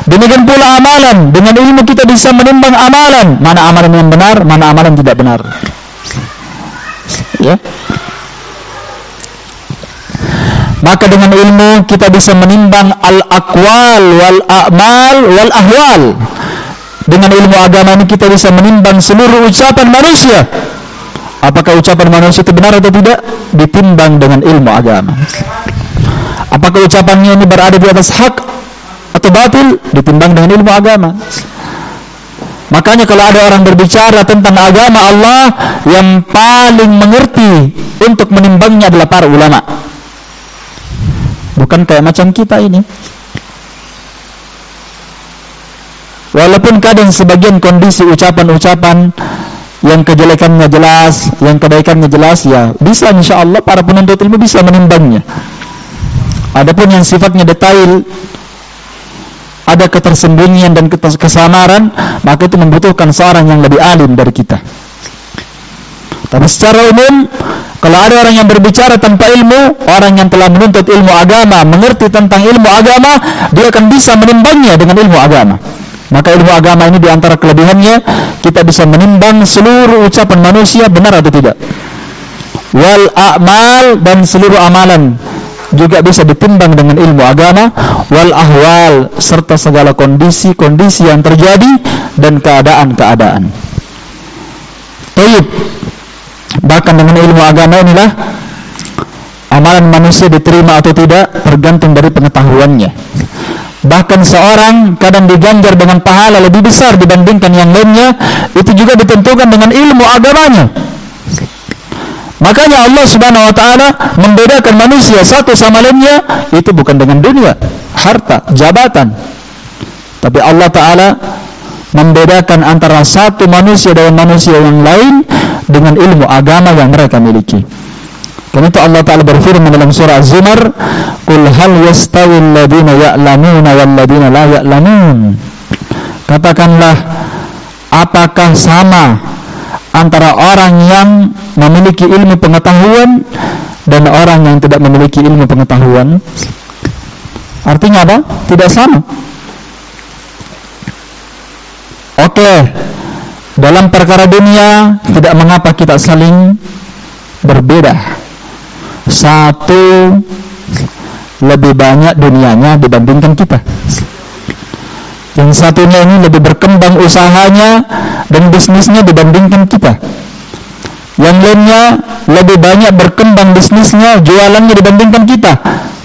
Demikian pula amalan, dengan ilmu kita bisa menimbang amalan, mana amalan yang benar, mana amalan tidak benar. Ya. Maka dengan ilmu kita bisa menimbang al-aqwal wal a'mal wal ahwal. Dengan ilmu agama ini kita bisa menimbang seluruh ucapan manusia. Apakah ucapan manusia itu benar atau tidak? Ditimbang dengan ilmu agama. Apakah ucapannya ini berada di atas hak atau batil? Ditimbang dengan ilmu agama. Makanya kalau ada orang berbicara tentang agama Allah, yang paling mengerti untuk menimbangnya adalah para ulama. Bukan kayak macam kita ini. Walaupun kadang sebagian kondisi ucapan-ucapan yang kejelekannya jelas, yang kebaikannya jelas, ya bisa insyaallah para penuntut ilmu bisa menimbangnya. Adapun yang sifatnya detail, ada ketersembunyian dan kesamaran, maka itu membutuhkan seorang yang lebih alim dari kita. Tapi secara umum, kalau ada orang yang berbicara tanpa ilmu, orang yang telah menuntut ilmu agama, mengerti tentang ilmu agama, dia akan bisa menimbangnya dengan ilmu agama. Maka ilmu agama ini diantara kelebihannya, kita bisa menimbang seluruh ucapan manusia benar atau tidak. Wal a'mal, dan seluruh amalan juga bisa ditimbang dengan ilmu agama. Wal ahwal, serta segala kondisi-kondisi yang terjadi dan keadaan-keadaan. Baik. Bahkan dengan ilmu agama inilah amalan manusia diterima atau tidak tergantung dari pengetahuannya. bahkan seorang kadang diganjar dengan pahala lebih besar dibandingkan yang lainnya, itu juga ditentukan dengan ilmu agamanya. Makanya Allah Subhanahu wa taala membedakan manusia satu sama lainnya itu bukan dengan dunia, harta, jabatan. Tapi Allah taala membedakan antara satu manusia dengan manusia yang lain dengan ilmu agama yang mereka miliki. Karena itu Allah Ta'ala berfirman dalam surah Az-Zumar, "Qul hal yastawi alladziina ya'lamuuna wal ladziina la ya'lamuun." Katakanlah, apakah sama antara orang yang memiliki ilmu pengetahuan dan orang yang tidak memiliki ilmu pengetahuan? Artinya apa? Tidak sama. Oke, dalam perkara dunia tidak mengapa kita saling berbeda. Satu lebih banyak dunianya dibandingkan kita, yang satunya ini lebih berkembang usahanya dan bisnisnya dibandingkan kita, yang lainnya lebih banyak berkembang bisnisnya, jualannya dibandingkan kita.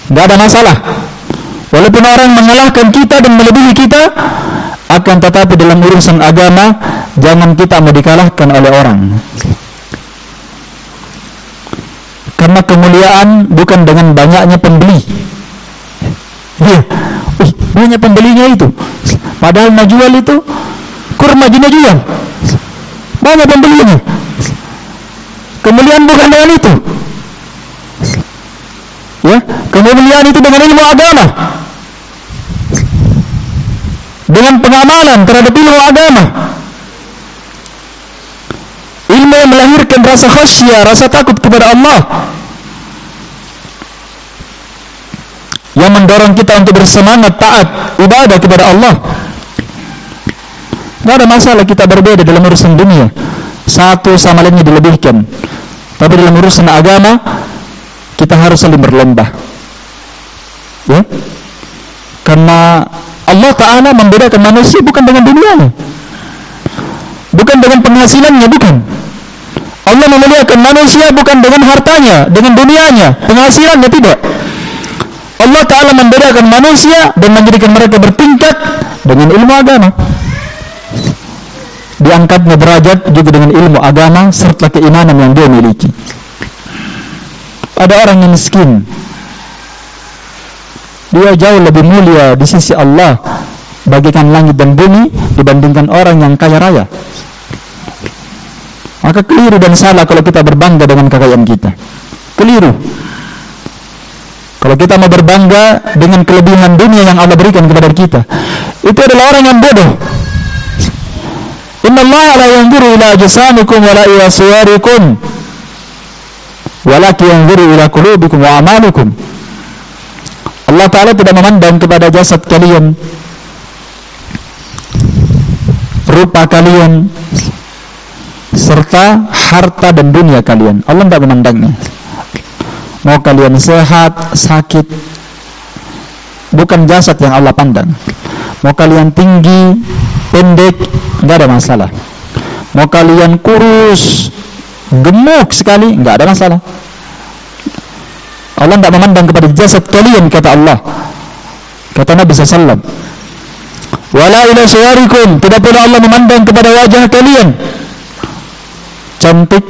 Tidak ada masalah. Walaupun orang mengalahkan kita dan melebihi kita, akan tetapi dalam urusan agama jangan kita mau dikalahkan oleh orang. Karena kemuliaan bukan dengan banyaknya pembeli. Iya, banyak pembelinya itu. Padahal najual itu kurma jina jual. Banyak pembelinya. Kemuliaan bukan dengan itu. Ya, kemuliaan itu dengan ilmu agama. Dengan pengamalan terhadap ilmu agama. Ilmu yang melahirkan rasa khasyah, rasa takut kepada Allah, yang mendorong kita untuk bersemangat taat ibadah kepada Allah. Tidak ada masalah kita berbeda dalam urusan dunia, satu sama lainnya dilebihkan. Tapi dalam urusan agama kita harus saling berlomba, ya. Karena Allah Ta'ala membedakan manusia bukan dengan dunianya, bukan dengan penghasilannya, bukan. Allah memuliakan manusia bukan dengan hartanya, dengan dunianya, penghasilannya, tidak. Allah Ta'ala membedakan manusia dan menjadikan mereka bertingkat dengan ilmu agama. Diangkatnya derajat juga dengan ilmu agama serta keimanan yang dia miliki. Ada orang yang miskin, dia jauh lebih mulia di sisi Allah bagaikan langit dan bumi dibandingkan orang yang kaya raya. Maka keliru dan salah kalau kita berbangga dengan kekayaan kita. Keliru. Kalau kita mau berbangga dengan kelebihan dunia yang Allah berikan kepada kita, itu adalah orang yang bodoh. Inna Allah la yanzuru ila ajsamikum wa la ila suwarikum, walakin yanzuru ila qulubikum wa amalikum. Allah Ta'ala tidak memandang kepada jasad kalian, rupa kalian, serta harta dan dunia kalian. Allah tidak memandangnya. Mau kalian sehat, sakit, bukan jasad yang Allah pandang. Mau kalian tinggi, pendek, tidak ada masalah. Mau kalian kurus, gemuk sekali, tidak ada masalah. Allah tidak memandang kepada jasad kalian, kata Allah. Kata Nabi SAW, wala ila suwarikum, tidak pula Allah memandang kepada wajah kalian, cantik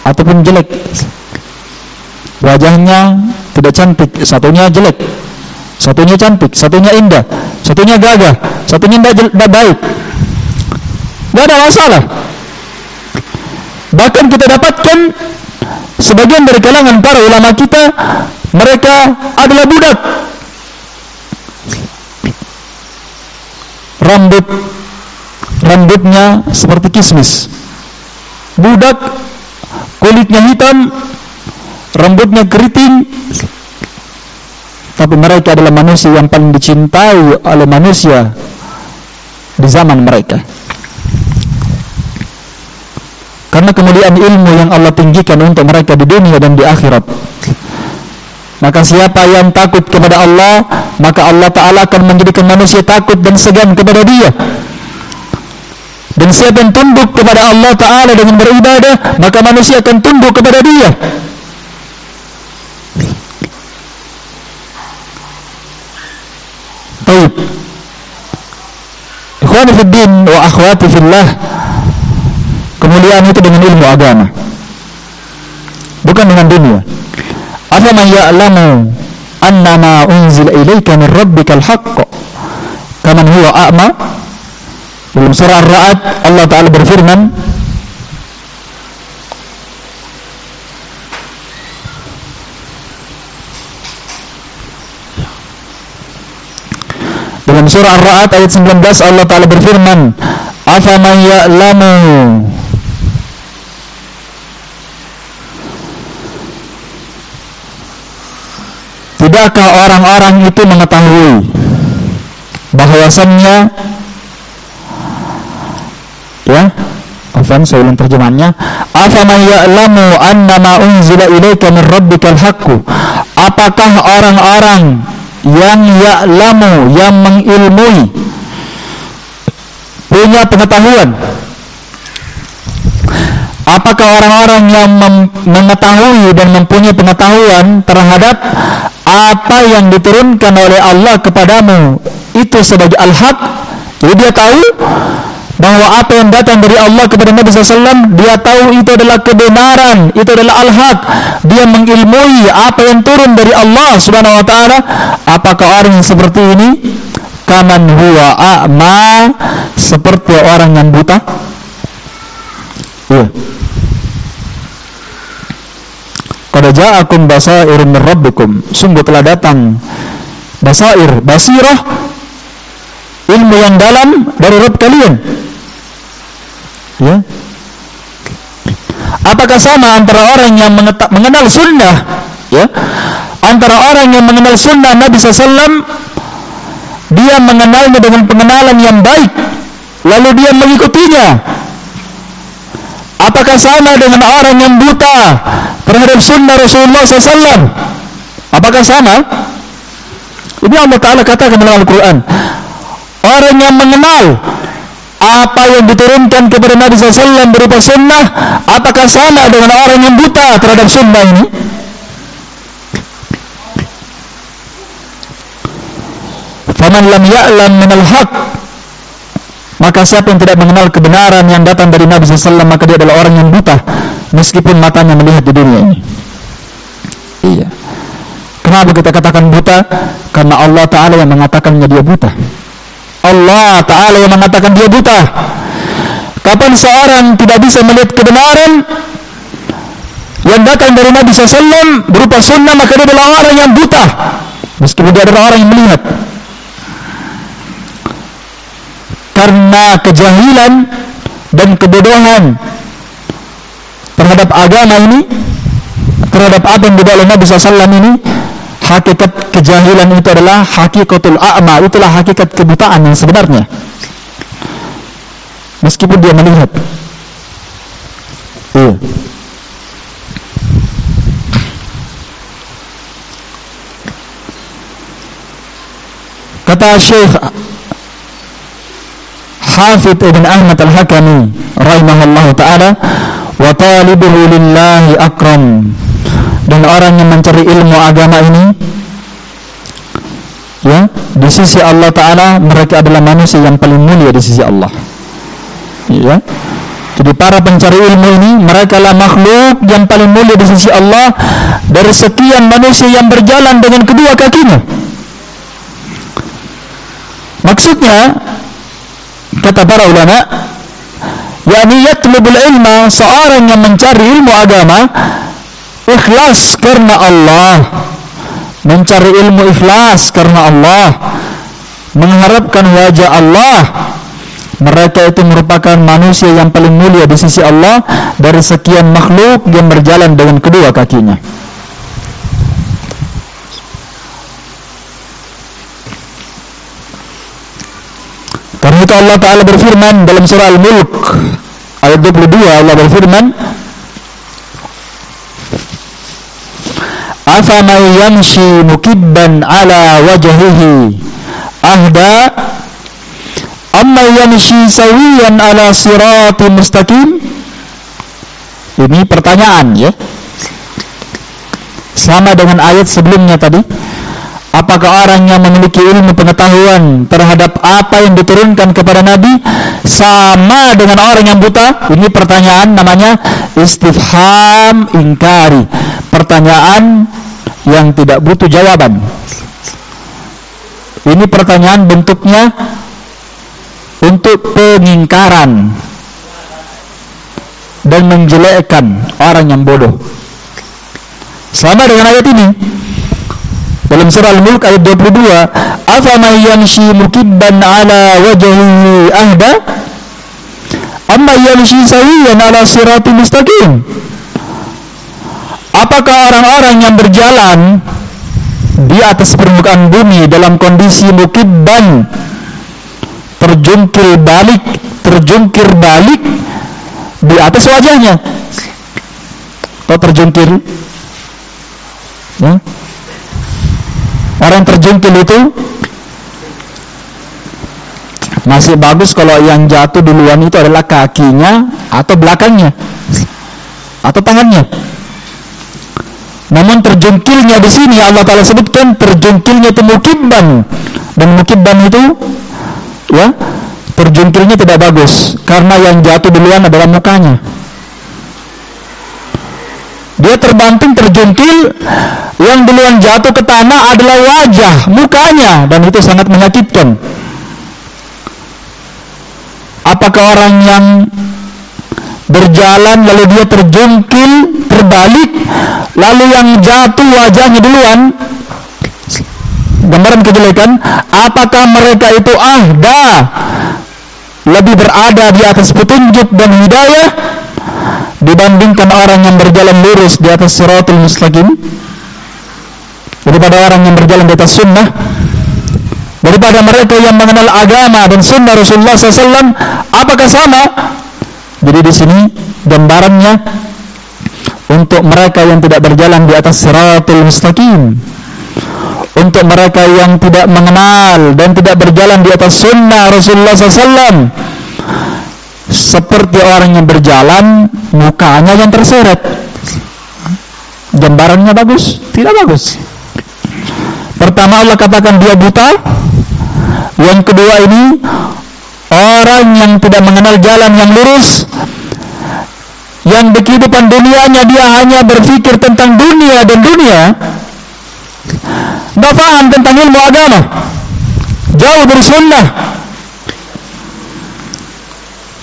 ataupun jelek. Wajahnya tidak cantik, satunya jelek, satunya cantik, satunya indah, satunya gagah, satunya tidak baik. Tidak ada masalah. Bahkan kita dapatkan sebagian dari kalangan para ulama kita, mereka adalah budak. Rambutnya seperti kismis. Budak, kulitnya hitam, rambutnya keriting, tapi mereka adalah manusia yang paling dicintai oleh manusia di zaman mereka. Karena kemuliaan ilmu yang Allah tinggikan untuk mereka di dunia dan di akhirat. Maka siapa yang takut kepada Allah, maka Allah Ta'ala akan menjadikan manusia takut dan segan kepada dia. Dan siapa yang tunduk kepada Allah Ta'ala dengan beribadah, maka manusia akan tunduk kepada dia. Baik. wa akhwati fillah, kemuliaan itu dengan ilmu agama, bukan dengan dunia. Afaman ya'lamu annama unzila ilaika min rabbikal haqq kaman huwa a'ma. Dalam surah Ar-Ra'd Allah Ta'ala berfirman, dalam surah Ar-Ra'd ayat 19 Allah Ta'ala berfirman, afaman ya'lamu, tidakkah orang-orang itu mengetahui bahwasannya, ya, saya ulang terjemahannya, afaman ya'lamu annama unzila ilaika min rabbikal haqqu, apakah orang-orang yang ya'lamu, yang mengilmui, punya pengetahuan, apakah orang-orang yang mengetahui dan mempunyai pengetahuan terhadap apa yang diturunkan oleh Allah kepadamu itu sebagai al-haq? Jadi dia tahu bahwa apa yang datang dari Allah kepada Nabi SAW, dia tahu itu adalah kebenaran, itu adalah al-haq. Dia mengilmui apa yang turun dari Allah Subhanahu wa ta'ala. Apakah orang yang seperti ini? Kaman huwa a'ma, seperti orang yang buta. Iya. Qad ja'akum basairun min rabbikum, sungguh telah datang basair, basirah, ilmu yang dalam dari Rabb kalian. Ya. Apakah sama antara orang yang mengenal sunnah, ya, antara orang yang mengenal sunnah Nabi SAW, dia mengenalnya dengan pengenalan yang baik, lalu dia mengikutinya? Apakah sama dengan orang yang buta terhadap sunnah Rasulullah SAW? Apakah sama? Ini Allah Ta'ala katakan dalam Al-Quran, orang yang mengenal apa yang diturunkan kepada Nabi SAW berupa sunnah, apakah sama dengan orang yang buta terhadap sunnah ini? Faman lam ya'lam minal haq, maka siapa yang tidak mengenal kebenaran yang datang dari Nabi SAW, maka dia adalah orang yang buta, meskipun matanya melihat di dunia ini. Iya. Kenapa kita katakan buta? Karena Allah Ta'ala yang mengatakannya dia buta. Allah Ta'ala yang mengatakan dia buta. Kapan seorang tidak bisa melihat kebenaran yang datang dari Nabi SAW berupa sunnah, maka dia adalah orang yang buta, meskipun dia adalah orang yang melihat. Karena kejahilan dan kebodohan terhadap agama ini, terhadap apa yang dibawa oleh Nabi SAW ini, hakikat kejahilan itu adalah hakikatul a'ma, itulah hakikat kebutaan yang sebenarnya, meskipun dia melihat. Kata Syekh Hafidh Ibn Ahmad Al-Hakami rahimahullah ta'ala, wa talibuhu lillahi akram, dan orang yang mencari ilmu agama ini, ya, di sisi Allah Ta'ala mereka adalah manusia yang paling mulia di sisi Allah. Ya. Jadi para pencari ilmu ini, mereka adalah makhluk yang paling mulia di sisi Allah dari sekian manusia yang berjalan dengan kedua kakinya. Maksudnya, kata para ulama, yakni yatlubul ilma, seorang yang mencari ilmu agama ikhlas karena Allah, mencari ilmu ikhlas karena Allah, mengharapkan wajah Allah, mereka itu merupakan manusia yang paling mulia di sisi Allah dari sekian makhluk yang berjalan dengan kedua kakinya. Karena itu Allah Ta'ala berfirman dalam surah Al-Mulk ayat 22, Allah berfirman, afaman yamshi mukibban ala wajhihi ahda amma yamshi sawiyan ala sirati mustaqim. Ini pertanyaan, ya, sama dengan ayat sebelumnya tadi. Apakah orang yang memiliki ilmu pengetahuan terhadap apa yang diturunkan kepada Nabi sama dengan orang yang buta? Ini pertanyaan namanya istifham ingkari, pertanyaan yang tidak butuh jawaban. Ini pertanyaan bentuknya untuk pengingkaran dan menjelekkan orang yang bodoh. Sama dengan ayat ini dalam surah Al-Mulk ayat 22, afaman yamshi mukibban ala wajhihi ahda amma yamshi sawiyan ala siratin mustaqim. Apakah orang-orang yang berjalan di atas permukaan bumi dalam kondisi mukibban, terjungkir balik di atas wajahnya, atau terjungkir ya? Orang terjungkil itu masih bagus kalau yang jatuh duluan itu adalah kakinya atau belakangnya atau tangannya. Namun terjungkilnya di sini Allah Ta'ala sebutkan terjungkilnya itu mukibban, dan mukibban itu ya terjungkilnya tidak bagus karena yang jatuh duluan adalah mukanya. Dia terbanting terjungkil, yang duluan jatuh ke tanah adalah wajah, mukanya, dan itu sangat menyakitkan. Apakah orang yang berjalan lalu dia terjungkil, terbalik, lalu yang jatuh wajahnya duluan, gambaran kejelekan, apakah mereka itu lebih berada di atas petunjuk dan hidayah dibandingkan orang yang berjalan lurus di atas siratul mustaqim, daripada orang yang berjalan di atas sunnah, daripada mereka yang mengenal agama dan sunnah Rasulullah SAW? Apakah sama? Jadi di sini gambarannya untuk mereka yang tidak berjalan di atas siratul mustaqim, untuk mereka yang tidak mengenal dan tidak berjalan di atas sunnah Rasulullah SAW, seperti orang yang berjalan mukanya yang terseret. Gambarannya bagus? Tidak bagus. Pertama Allah katakan dia buta. Yang kedua ini orang yang tidak mengenal jalan yang lurus, yang di kehidupan dunianya dia hanya berpikir tentang dunia dan dunia, tidak paham tentang ilmu agama, jauh dari sunnah.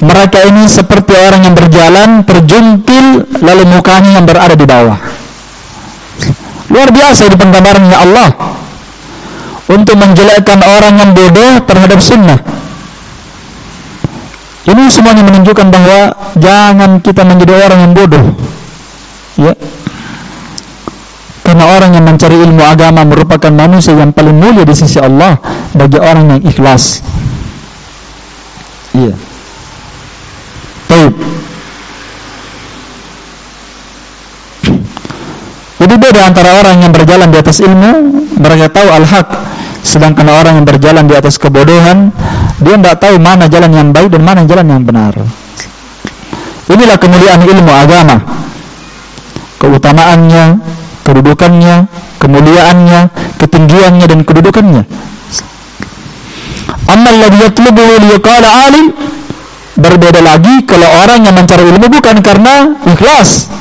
Mereka ini seperti orang yang berjalan terjungkil lalu mukanya yang berada di bawah. Luar biasa di penggambarannya Allah untuk menjelekkan orang yang bodoh terhadap sunnah. Ini semuanya menunjukkan bahwa jangan kita menjadi orang yang bodoh, ya. Karena orang yang mencari ilmu agama merupakan manusia yang paling mulia di sisi Allah bagi orang yang ikhlas. Iya. Jadi beda antara orang yang berjalan di atas ilmu, mereka tahu al-haq, sedangkan orang yang berjalan di atas kebodohan, dia tidak tahu mana jalan yang baik dan mana jalan yang benar. Inilah kemuliaan ilmu agama, keutamaannya, kedudukannya, kemuliaannya, ketinggiannya dan kedudukannya. Amma alladhi yatlubuhu liyaqala alim, berbeda lagi kalau orang yang mencari ilmu bukan karena ikhlas,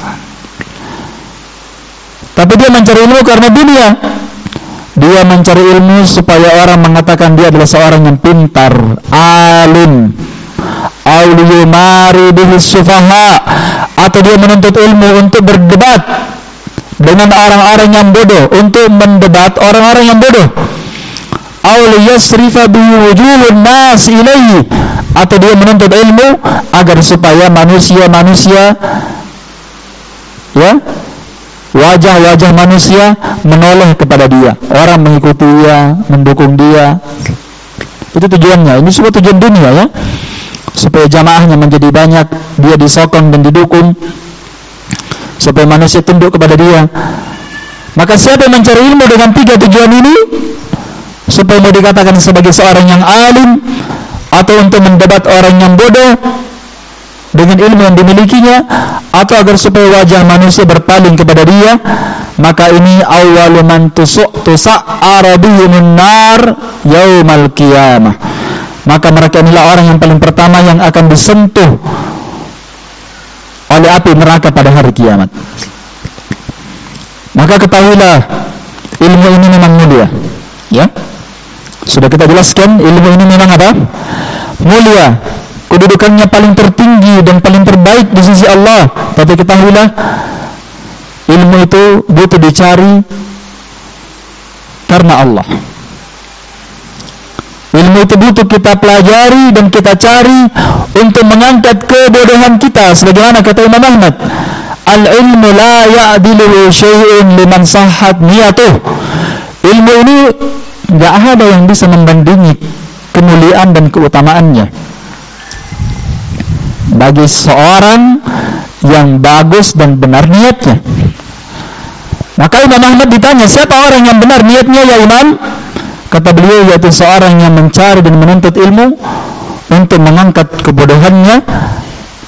tapi dia mencari ilmu karena dunia. Dia mencari ilmu supaya orang mengatakan dia adalah seorang yang pintar, alim, auliyumari bihis sufaha, atau dia menuntut ilmu untuk berdebat dengan orang-orang yang bodoh, untuk mendebat orang-orang yang bodoh, auliyasrifa biwujulun nas ilaihi, atau dia menuntut ilmu agar supaya manusia-manusia, ya, wajah-wajah manusia menoleh kepada dia, orang mengikuti dia, mendukung dia. Itu tujuannya. Ini semua tujuan dunia, ya, supaya jamaahnya menjadi banyak, dia disokong dan didukung, supaya manusia tunduk kepada dia. Maka siapa yang mencari ilmu dengan tiga tujuan ini, supaya mau dikatakan sebagai seorang yang alim, atau untuk mendebat orang yang bodoh dengan ilmu yang dimilikinya, atau agar supaya wajah manusia berpaling kepada dia, maka ini awwalu man tusa'ara bihimun nar yaumal qiyamah. Maka mereka inilah orang yang paling pertama yang akan disentuh oleh api neraka pada hari kiamat. Maka ketahuilah, ilmu ini memang mulia. Ya, sudah kita jelaskan, ilmu ini memang apa? Mulia. Kedudukannya paling tertinggi dan paling terbaik di sisi Allah. Tapi ketahuilah, ilmu itu butuh dicari karena Allah. Ilmu itu butuh kita pelajari dan kita cari untuk mengangkat kebodohan kita. Sebagaimana kata Imam Ahmad, al-ilmu la ya'dilu syai'un liman sahhat niyatuh. Ilmu ini gak ada yang bisa membandingi kemuliaan dan keutamaannya bagi seorang yang bagus dan benar niatnya. Maka Imam Ahmad ditanya, siapa orang yang benar niatnya ya Imam? Kata beliau, yaitu seorang yang mencari dan menuntut ilmu untuk mengangkat kebodohannya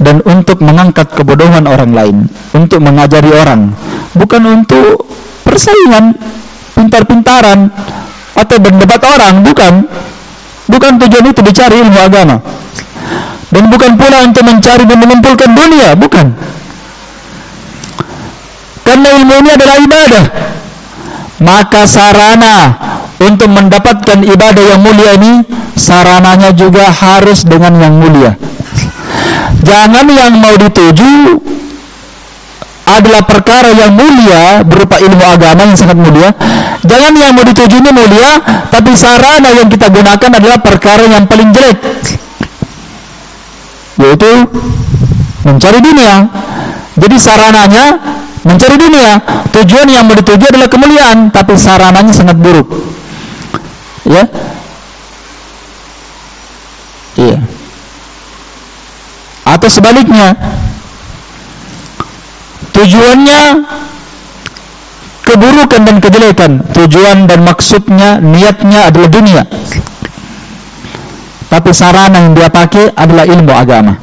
dan untuk mengangkat kebodohan orang lain, untuk mengajari orang, bukan untuk persaingan, pintar-pintaran atau berdebat orang, bukan tujuan itu dicari ilmu agama, dan bukan pula untuk mencari dan mengumpulkan dunia, bukan. Karena ilmu ini adalah ibadah, maka sarana untuk mendapatkan ibadah yang mulia ini, sarananya juga harus dengan yang mulia. Jangan yang mau dituju adalah perkara yang mulia berupa ilmu agama yang sangat mulia. Jangan yang mau dituju ini mulia, tapi sarana yang kita gunakan adalah perkara yang paling jelek, yaitu mencari dunia. Jadi sarananya mencari dunia, tujuan yang mau dituju adalah kemuliaan, tapi sarananya sangat buruk. Ya, iya. Atau sebaliknya, tujuannya keburukan dan kejelekan, tujuan dan maksudnya, niatnya adalah dunia, tapi sarana yang dia pakai adalah ilmu agama.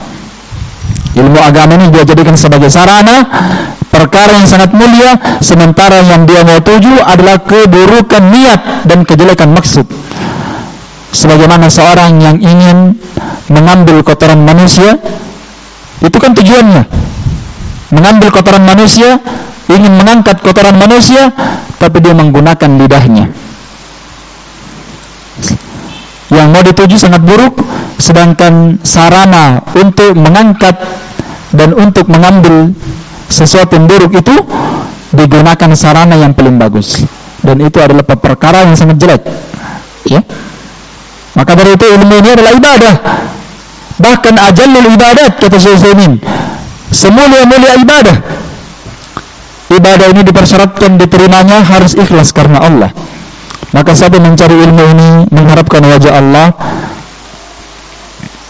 Ilmu agama ini dia jadikan sebagai sarana perkara yang sangat mulia, sementara yang dia mau tuju adalah keburukan niat dan kejelekan maksud. Sebagaimana seorang yang ingin mengambil kotoran manusia, itu kan tujuannya mengambil kotoran manusia, ingin mengangkat kotoran manusia, tapi dia menggunakan lidahnya. Yang mau dituju sangat buruk, sedangkan sarana untuk mengangkat dan untuk mengambil sesuatu yang buruk itu digunakan sarana yang paling bagus, dan itu adalah perkara yang sangat jelek. Ya, maka dari itu ilmu ini adalah ibadah, bahkan ajallul ibadat, kata Syekh Utsaimin, semulia-mulia ibadah. Ibadah ini dipersyaratkan diterimanya harus ikhlas karena Allah. Maka siapa mencari ilmu ini mengharapkan wajah Allah,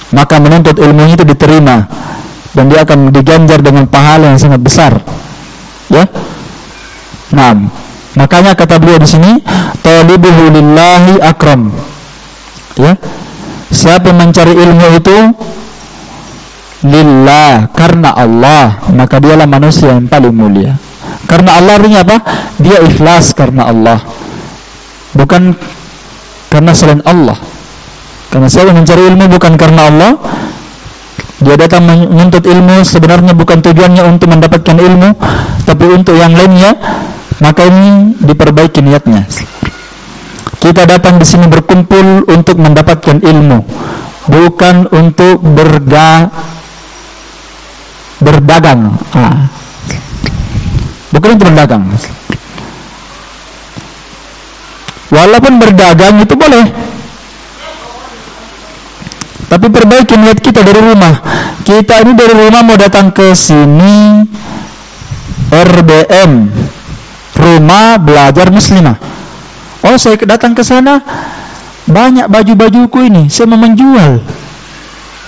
maka menuntut ilmu itu diterima dan dia akan diganjar dengan pahala yang sangat besar. Ya. Nah, makanya kata beliau di sini, talibuhu lillahi akram. Ya. Siapa mencari ilmu itu lillah, karena Allah, maka dialah manusia yang paling mulia. Karena Allah artinya apa? Dia ikhlas karena Allah, bukan karena selain Allah. Karena siapa mencari ilmu bukan karena Allah, dia datang menuntut ilmu sebenarnya bukan tujuannya untuk mendapatkan ilmu, tapi untuk yang lainnya, maka ini diperbaiki niatnya. Kita datang di sini berkumpul untuk mendapatkan ilmu, bukan untuk berdagang. Bukan untuk berdagang. Walaupun berdagang itu boleh, tapi perbaiki niat kita dari rumah. Kita ini dari rumah mau datang ke sini RBM, Rumah Belajar Muslimah. Oh, saya datang ke sana, banyak baju-bajuku ini, saya mau menjual.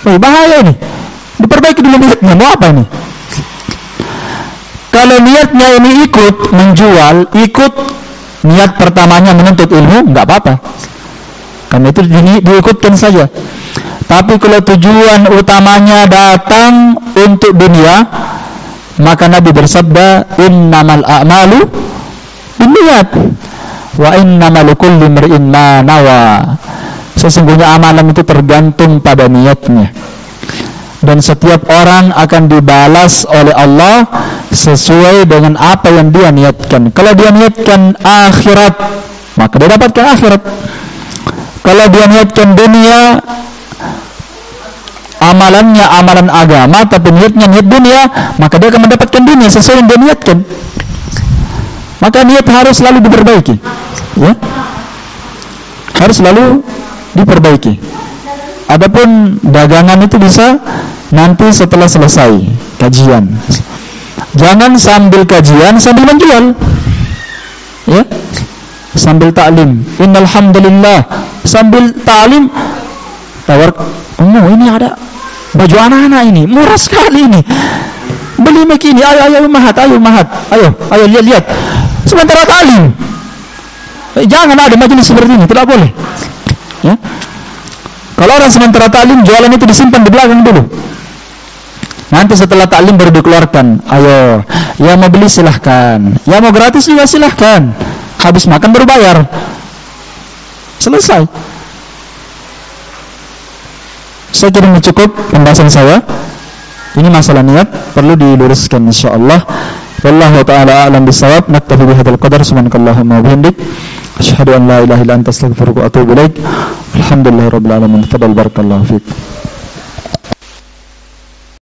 Oh, bahaya ini. Diperbaiki dulu niatnya, mau apa ini? Kalau niatnya ini ikut menjual, ikut niat pertamanya menuntut ilmu, enggak apa-apa. Karena itu diikutkan saja. Tapi kalau tujuan utamanya datang untuk dunia, maka Nabi bersabda, innamal a'malu diniat. Wa innamal likulli imri'in ma nawa. Sesungguhnya amalan itu tergantung pada niatnya. Dan setiap orang akan dibalas oleh Allah sesuai dengan apa yang dia niatkan. Kalau dia niatkan akhirat, maka dia dapatkan akhirat. Kalau dia niatkan dunia, amalannya amalan agama, tapi niatnya niat dunia, maka dia akan mendapatkan dunia sesuai yang dia niatkan. Maka niat harus selalu diperbaiki, ya, harus selalu diperbaiki. Adapun dagangan itu bisa nanti setelah selesai kajian. Jangan sambil kajian sambil menjual, ya, sambil taklim. Innal hamdalillah, sambil taklim tawar, ini ada baju anak-anak ini murah sekali ini, beli make ini, ayo mahat, ayo lihat. Sementara taklim, jangan ada majelis seperti ini, tidak boleh, ya. Kalau orang sementara taklim, jualan itu disimpan di belakang dulu. Nanti setelah taklim baru dikeluarkan. Ayo, yang mau beli silahkan, yang mau gratis juga silahkan. Habis makan baru bayar. Selesai. Saya kira cukup pembahasan saya. Ini masalah niat perlu diluruskan insyaallah. Wallahu ta'ala a'lam bissawab. Naktafi bihadzal qadar. Subhanakallahumma wa bihamdik, asyhadu an la ilaha illa anta astaghfiruka wa atubu ilaik. Alhamdulillahirabbil alamin. Tafadhal barakallahu fiik.